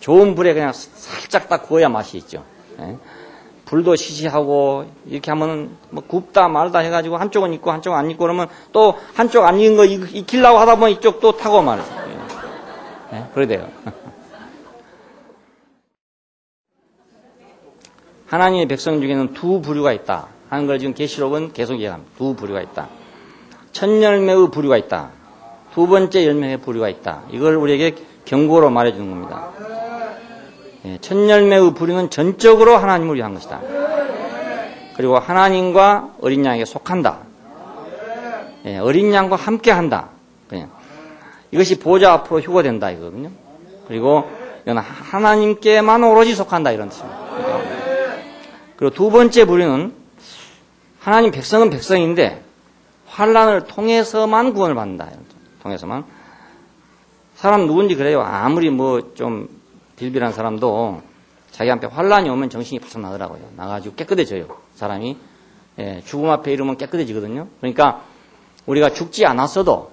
좋은 불에 그냥 살짝 딱 구워야 맛이 있죠. 예, 불도 시시하고 이렇게 하면은 뭐 굽다 말다 해가지고 한쪽은 익고 한쪽은 안 익고 그러면 또 한쪽 안 익은 거 익히려고 하다 보면 이쪽 또 타고 말이죠. 예, 예, 그래 돼요. 하나님의 백성 중에는 두 부류가 있다 하는 걸 지금 계시록은 계속 얘기합니다. 두 부류가 있다. 첫 열매의 부류가 있다. 두 번째 열매의 부류가 있다. 이걸 우리에게 경고로 말해주는 겁니다. 예, 첫 열매의 부류는 전적으로 하나님을 위한 것이다. 그리고 하나님과 어린 양에게 속한다. 예, 어린 양과 함께한다. 그냥 이것이 보좌 앞으로 휴거된다 이거거든요. 그리고 이건 하나님께만 오로지 속한다 이런 뜻입니다. 그리고 두 번째 부류는 하나님 백성은 백성인데 환란을 통해서만 구원을 받는다. 통해서만. 사람 누군지 그래요. 아무리 뭐 좀 빌빌한 사람도 자기한테 환란이 오면 정신이 바짝 나더라고요. 나가지고 깨끗해져요. 사람이. 예, 죽음 앞에 이르면 깨끗해지거든요. 그러니까 우리가 죽지 않았어도,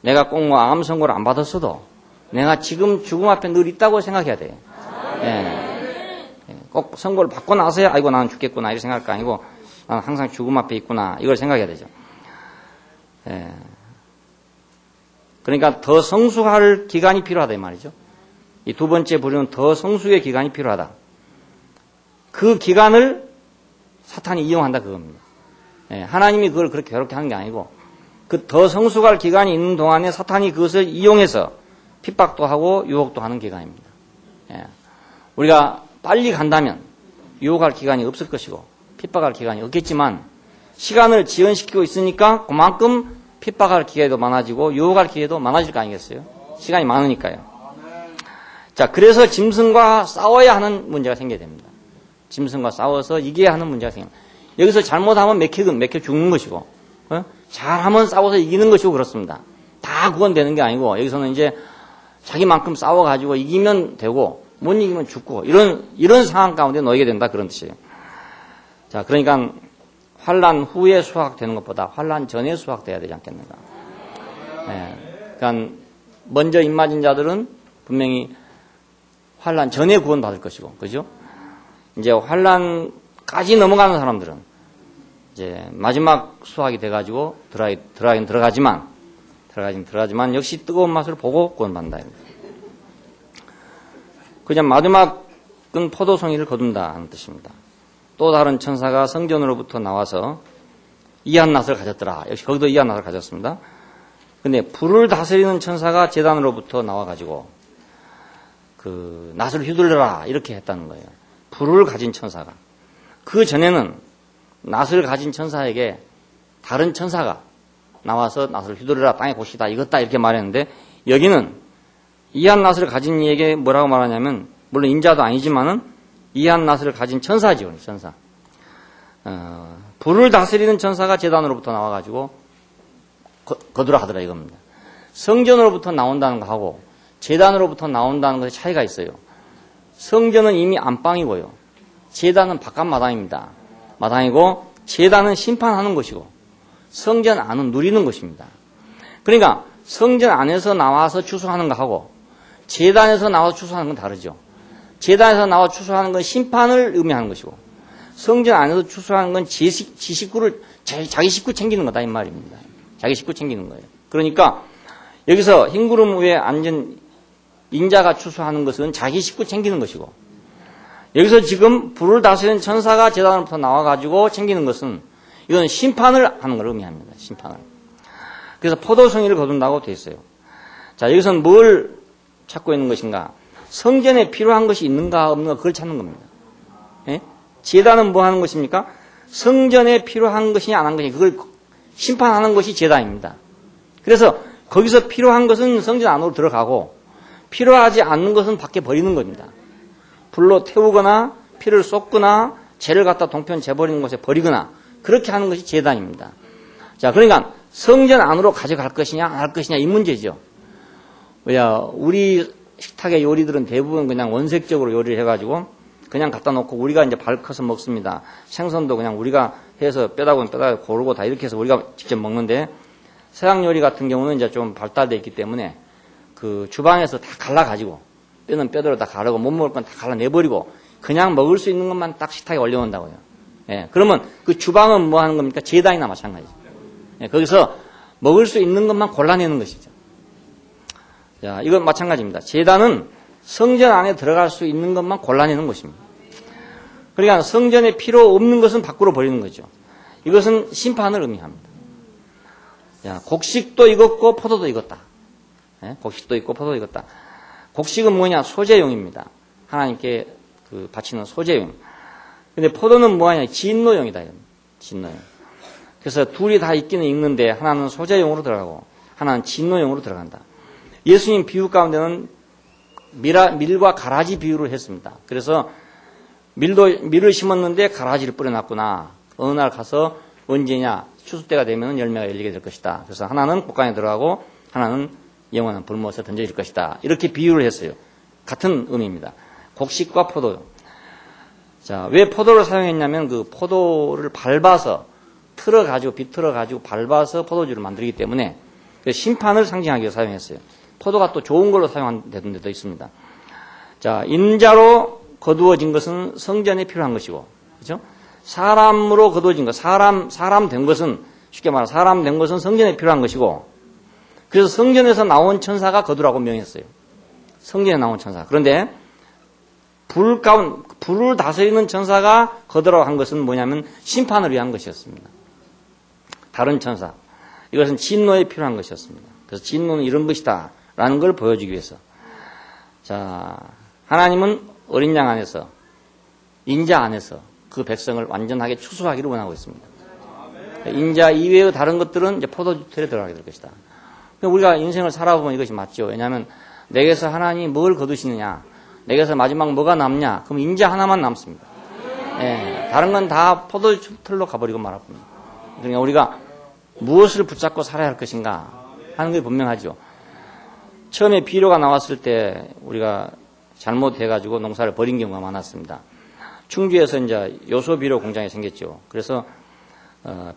내가 꼭 뭐 암 선고를 안 받았어도 내가 지금 죽음 앞에 늘 있다고 생각해야 돼요. 예. 꼭 선고를 받고 나서야 아이고 나는 죽겠구나 이렇게 생각할 거 아니고 나는 항상 죽음 앞에 있구나 이걸 생각해야 되죠. 예. 그러니까 더 성숙할 기간이 필요하다 이 말이죠. 이 두 번째 부류는 더 성숙의 기간이 필요하다. 그 기간을 사탄이 이용한다 그겁니다. 예. 하나님이 그걸 그렇게 괴롭게 하는 게 아니고 그 더 성숙할 기간이 있는 동안에 사탄이 그것을 이용해서 핍박도 하고 유혹도 하는 기간입니다. 예. 우리가 빨리 간다면 유혹할 기간이 없을 것이고 핍박할 기간이 없겠지만 시간을 지연시키고 있으니까 그만큼 핍박할 기회도 많아지고 유혹할 기회도 많아질 거 아니겠어요? 시간이 많으니까요. 자, 그래서 짐승과 싸워야 하는 문제가 생겨야 됩니다. 짐승과 싸워서 이겨야 하는 문제가 생깁니다. 여기서 잘못하면 맥혀 죽는 것이고, 잘하면 싸워서 이기는 것이고 그렇습니다. 다 구원되는 게 아니고 여기서는 이제 자기만큼 싸워가지고 이기면 되고 못 이기면 죽고 이런 상황 가운데 놓이게 된다 그런 뜻이에요. 자, 그러니까 환란 후에 수확되는 것보다 환란 전에 수확돼야 되지 않겠는가. 예, 그러니까 먼저 입맞은 자들은 분명히 환란 전에 구원받을 것이고, 그죠? 이제 환란까지 넘어가는 사람들은 이제 마지막 수확이 돼가지고 들어가긴 들어가지만 역시 뜨거운 맛을 보고 구원받는다. 그냥 마지막은 포도송이를 거둔다 하는 뜻입니다. 또 다른 천사가 성전으로부터 나와서 이한낫을 가졌더라. 역시 거기도 이한낫을 가졌습니다. 근데 불을 다스리는 천사가 제단으로부터 나와가지고 그 낫을 휘둘러라 이렇게 했다는 거예요. 불을 가진 천사가. 그 전에는 낫을 가진 천사에게 다른 천사가 나와서 낫을 휘둘러라 땅에 곳이다 익었다 이렇게 말했는데 여기는 이한낫을 가진 이에게 뭐라고 말하냐면 물론 인자도 아니지만은 이한낫을 가진 천사지요. 천사. 불을 다스리는 천사가 제단으로부터 나와가지고 거두라 하더라 이겁니다. 성전으로부터 나온다는 거하고 제단으로부터 나온다는 것에 차이가 있어요. 성전은 이미 안방이고요. 제단은 바깥 마당입니다. 마당이고 제단은 심판하는 것이고 성전 안은 누리는 것입니다. 그러니까 성전 안에서 나와서 추수하는 것하고 제단에서 나와서 추수하는 건 다르죠. 제단에서 나와 추수하는 건 심판을 의미하는 것이고 성전 안에서 추수하는 건 지 식구를 자기 식구 챙기는 거다 이 말입니다. 자기 식구 챙기는 거예요. 그러니까 여기서 흰구름 위에 앉은 인자가 추수하는 것은 자기 식구 챙기는 것이고 여기서 지금 불을 다스리는 천사가 제단으로부터 나와가지고 챙기는 것은 이건 심판을 하는 걸 의미합니다. 심판을. 그래서 포도송이를 거둔다고 되어 있어요. 자, 여기서는 뭘 찾고 있는 것인가? 성전에 필요한 것이 있는가 없는가 그걸 찾는 겁니다. 예? 제단은 뭐 하는 것입니까? 성전에 필요한 것이냐 안 한 것이냐 그걸 심판하는 것이 제단입니다. 그래서 거기서 필요한 것은 성전 안으로 들어가고 필요하지 않는 것은 밖에 버리는 겁니다. 불로 태우거나 피를 쏟거나 죄를 갖다 동편 재버리는 곳에 버리거나 그렇게 하는 것이 제단입니다. 자, 그러니까 성전 안으로 가져갈 것이냐 안 할 것이냐 이 문제죠. 우리 식탁의 요리들은 대부분 그냥 원색적으로 요리를 해가지고 그냥 갖다 놓고 우리가 이제 발커서 먹습니다. 생선도 그냥 우리가 해서 뼈다귀는 뼈다귀 고르고 다 이렇게 해서 우리가 직접 먹는데 서양 요리 같은 경우는 이제 좀 발달되어 있기 때문에 그 주방에서 다 갈라가지고 뼈는 뼈대로 다 가르고 못 먹을 건 다 갈라내버리고 그냥 먹을 수 있는 것만 딱 식탁에 올려놓는다고요. 예, 그러면 그 주방은 뭐 하는 겁니까? 제단이나 마찬가지죠. 예, 거기서 먹을 수 있는 것만 골라내는 것이죠. 자, 이건 마찬가지입니다. 제단은 성전 안에 들어갈 수 있는 것만 골라내는 것입니다. 그러니까 성전에 필요 없는 것은 밖으로 버리는 거죠. 이것은 심판을 의미합니다. 자, 곡식도 익었고 포도도 익었다. 예? 곡식도 익고 포도도 익었다. 곡식은 뭐냐? 소재용입니다. 하나님께 바치는 소재용. 근데 포도는 뭐냐? 진노용이다. 진노용. 그래서 둘이 다 익기는 익는데 하나는 소재용으로 들어가고 하나는 진노용으로 들어간다. 예수님 비유 가운데는 밀과 가라지 비유를 했습니다. 그래서 밀을 심었는데 가라지를 뿌려놨구나. 어느 날 가서 언제냐? 추수 때가 되면 열매가 열리게 될 것이다. 그래서 하나는 곡간에 들어가고 하나는 영원한 불못에 던져질 것이다. 이렇게 비유를 했어요. 같은 의미입니다. 곡식과 포도. 자, 왜 포도를 사용했냐면 그 포도를 밟아서 비틀어가지고 밟아서 포도주를 만들기 때문에 심판을 상징하기 위해 사용했어요. 포도가 또 좋은 걸로 사용한 데도 있습니다. 자, 인자로 거두어진 것은 성전에 필요한 것이고, 그죠? 사람으로 거두어진 것, 사람 된 것은, 쉽게 말하면 사람 된 것은 성전에 필요한 것이고, 그래서 성전에서 나온 천사가 거두라고 명했어요. 성전에 나온 천사. 그런데, 불을 다스리는 천사가 거두라고 한 것은 뭐냐면, 심판을 위한 것이었습니다. 다른 천사. 이것은 진노에 필요한 것이었습니다. 그래서 진노는 이런 것이다. 라는 걸 보여주기 위해서. 자, 하나님은 어린 양 안에서, 인자 안에서 그 백성을 완전하게 추수하기를 원하고 있습니다. 인자 이외의 다른 것들은 이제 포도주틀에 들어가게 될 것이다. 우리가 인생을 살아보면 이것이 맞죠. 왜냐하면 내게서 하나님이 뭘 거두시느냐, 내게서 마지막 뭐가 남냐, 그럼 인자 하나만 남습니다. 예, 다른 건 다 포도주틀로 가버리고 말할 겁니다. 그러니까 우리가 무엇을 붙잡고 살아야 할 것인가 하는 게 분명하죠. 처음에 비료가 나왔을 때 우리가 잘못해가지고 농사를 버린 경우가 많았습니다. 충주에서 이제 요소 비료 공장이 생겼죠. 그래서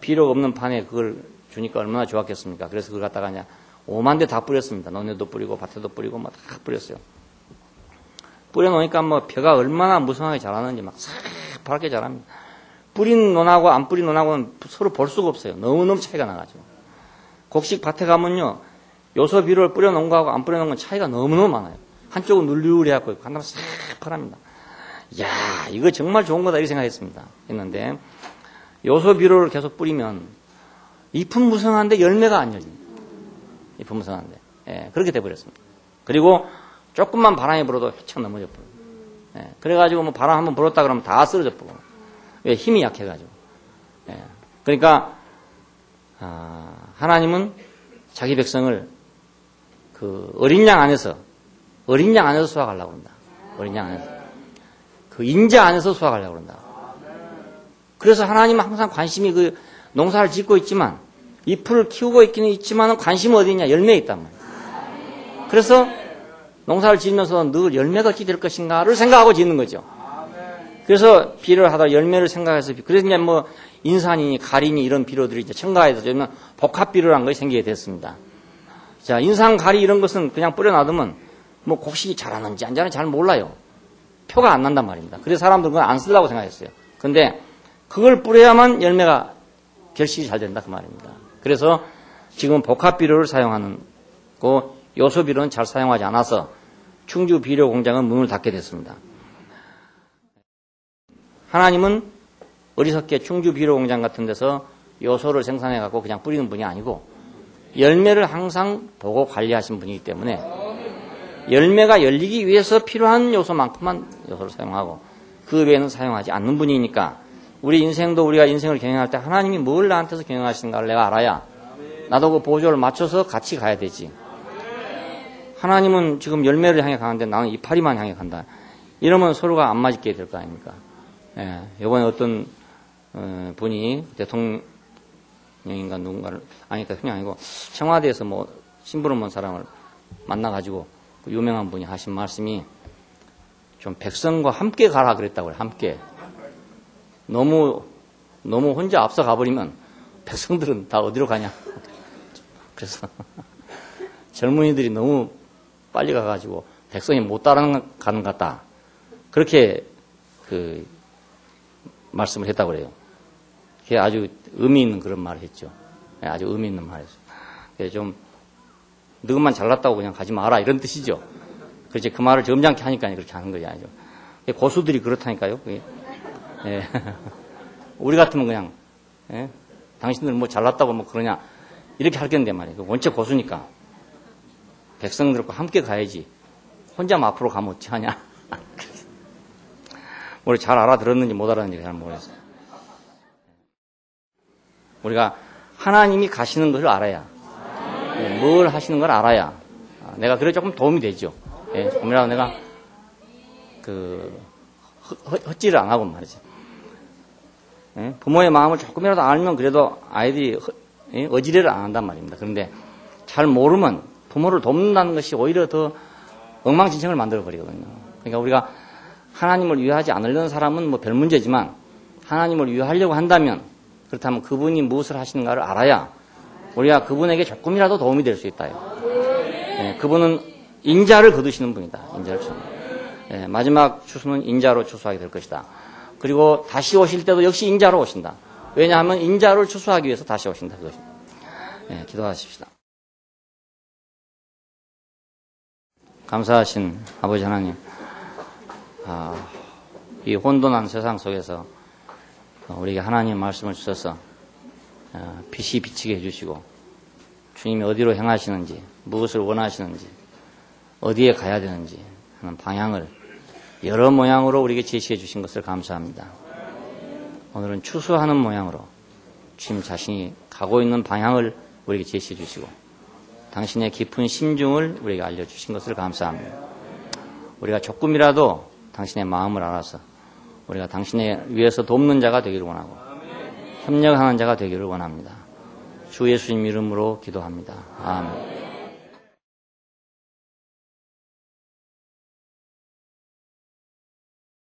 비료가 없는 판에 그걸 주니까 얼마나 좋았겠습니까? 그래서 그걸 갖다가 그냥 5만 대 다 뿌렸습니다. 논에도 뿌리고 밭에도 뿌리고 막 다 뿌렸어요. 뿌려놓으니까 뭐 벼가 얼마나 무성하게 자라는지 막 새파랗게 자랍니다. 뿌린 논하고 안 뿌린 논하고는 서로 볼 수가 없어요. 너무너무 차이가 나가지고. 곡식 밭에 가면요, 요소 비료를 뿌려놓은 거하고 안 뿌려놓은 건 차이가 너무너무 많아요. 한쪽은 누리누리하고 있고, 한쪽은 새파랍니다. 이야, 이거 정말 좋은 거다, 이렇게 생각했습니다. 했는데, 요소 비료를 계속 뿌리면, 잎은 무성한데 열매가 안 열립니다. 잎은 무성한데. 예, 그렇게 돼버렸습니다. 그리고 조금만 바람이 불어도 휘청 넘어져 버려요. 예, 그래가지고 뭐 바람 한번 불었다 그러면 다 쓰러져 버려요. 왜? 힘이 약해가지고. 예, 그러니까, 하나님은 자기 백성을 그 어린 양 안에서 수확하려고 합니다. 어린 양 안에서. 그 인자 안에서 수확하려고 합니다. 그래서 하나님은 항상 관심이 그 농사를 짓고 있지만 잎을 키우고 있기는 있지만 관심은 어디 있냐? 열매에 있단 말이에요. 그래서 농사를 지으면서 늘 열매가 어찌 될 것인가를 생각하고 짓는 거죠. 그래서 비를 하다 열매를 생각해서 그래서 이제 뭐 인산이니 가리니 이런 비료들이 이제 첨가해서 저는 복합 비료라는 것이 생기게 됐습니다. 자, 인산, 가리 이런 것은 그냥 뿌려놔두면 뭐 곡식이 자라는지 안 자라는지 잘 몰라요. 표가 안 난단 말입니다. 그래서 사람들은 그건 안 쓰려고 생각했어요. 근데 그걸 뿌려야만 열매가 결실이 잘 된다 그 말입니다. 그래서 지금 복합 비료를 사용하는 거 요소 비료는 잘 사용하지 않아서 충주 비료 공장은 문을 닫게 됐습니다. 하나님은 어리석게 충주 비료 공장 같은 데서 요소를 생산해 갖고 그냥 뿌리는 분이 아니고 열매를 항상 보고 관리하신 분이기 때문에 열매가 열리기 위해서 필요한 요소만큼만 요소를 사용하고 그 외에는 사용하지 않는 분이니까 우리 인생도 우리가 인생을 경영할 때 하나님이 뭘 나한테서 경영하시는가를 내가 알아야 나도 그 보조를 맞춰서 같이 가야 되지. 하나님은 지금 열매를 향해 가는데 나는 이파리만 향해 간다. 이러면 서로가 안 맞게 될 거 아닙니까? 예, 이번에 어떤 분이 대통령인가 누군가를 아니까 그냥 아니고 청와대에서 뭐 심부름 온 사람을 만나가지고 그 유명한 분이 하신 말씀이 좀 백성과 함께 가라 그랬다고요. 함께. 너무 혼자 앞서 가버리면 백성들은 다 어디로 가냐. 그래서 젊은이들이 너무 빨리 가가지고 백성이 못 따라가는 것 같다. 그렇게 그 말씀을 했다고 그래요. 그게 아주 의미 있는 그런 말을 했죠. 아주 의미 있는 말이었어요. 좀 너만 잘났다고 그냥 가지 마라 이런 뜻이죠. 그렇지 그 말을 점잖게 하니까 그렇게 하는 거지 아니죠. 고수들이 그렇다니까요. 예. 우리 같으면 그냥 예? 당신들 뭐 잘났다고 뭐 그러냐 이렇게 할 건데 말이에요. 원체 고수니까 백성들과 함께 가야지 혼자만 앞으로 가면 어찌하냐. 우리 잘 알아들었는지 못 알아듣는지 잘 모르겠어요. 우리가 하나님이 가시는 것을 알아야 뭘 하시는 걸 알아야 내가 그래 조금 도움이 되죠. 예, 조금이라도 내가 헛질을 안 하고 말이죠. 예, 부모의 마음을 조금이라도 알면 그래도 아이들이 어지레를 안 한단 말입니다. 그런데 잘 모르면 부모를 돕는다는 것이 오히려 더 엉망진창을 만들어 버리거든요. 그러니까 우리가 하나님을 위하지 않으려는 사람은 뭐 별 문제지만 하나님을 위하려고 한다면 그렇다면 그분이 무엇을 하시는가를 알아야 우리가 그분에게 조금이라도 도움이 될 수 있다. 예, 그분은 인자를 거두시는 분이다. 인자를 추수하는. 예, 마지막 추수는 인자로 추수하게 될 것이다. 그리고 다시 오실 때도 역시 인자로 오신다. 왜냐하면 인자를 추수하기 위해서 다시 오신다. 그것입니다. 예, 기도하십시다. 감사하신 아버지 하나님, 이 혼돈한 세상 속에서 우리에게 하나님의 말씀을 주셔서 빛이 비치게 해주시고 주님이 어디로 향하시는지 무엇을 원하시는지 어디에 가야 되는지 하는 방향을 여러 모양으로 우리에게 제시해 주신 것을 감사합니다. 오늘은 추수하는 모양으로 주님 자신이 가고 있는 방향을 우리에게 제시해 주시고 당신의 깊은 심중을 우리에게 알려주신 것을 감사합니다. 우리가 조금이라도 당신의 마음을 알아서 우리가 당신의 위해서 돕는 자가 되기를 원하고 협력하는 자가 되기를 원합니다. 주 예수님 이름으로 기도합니다. 아멘.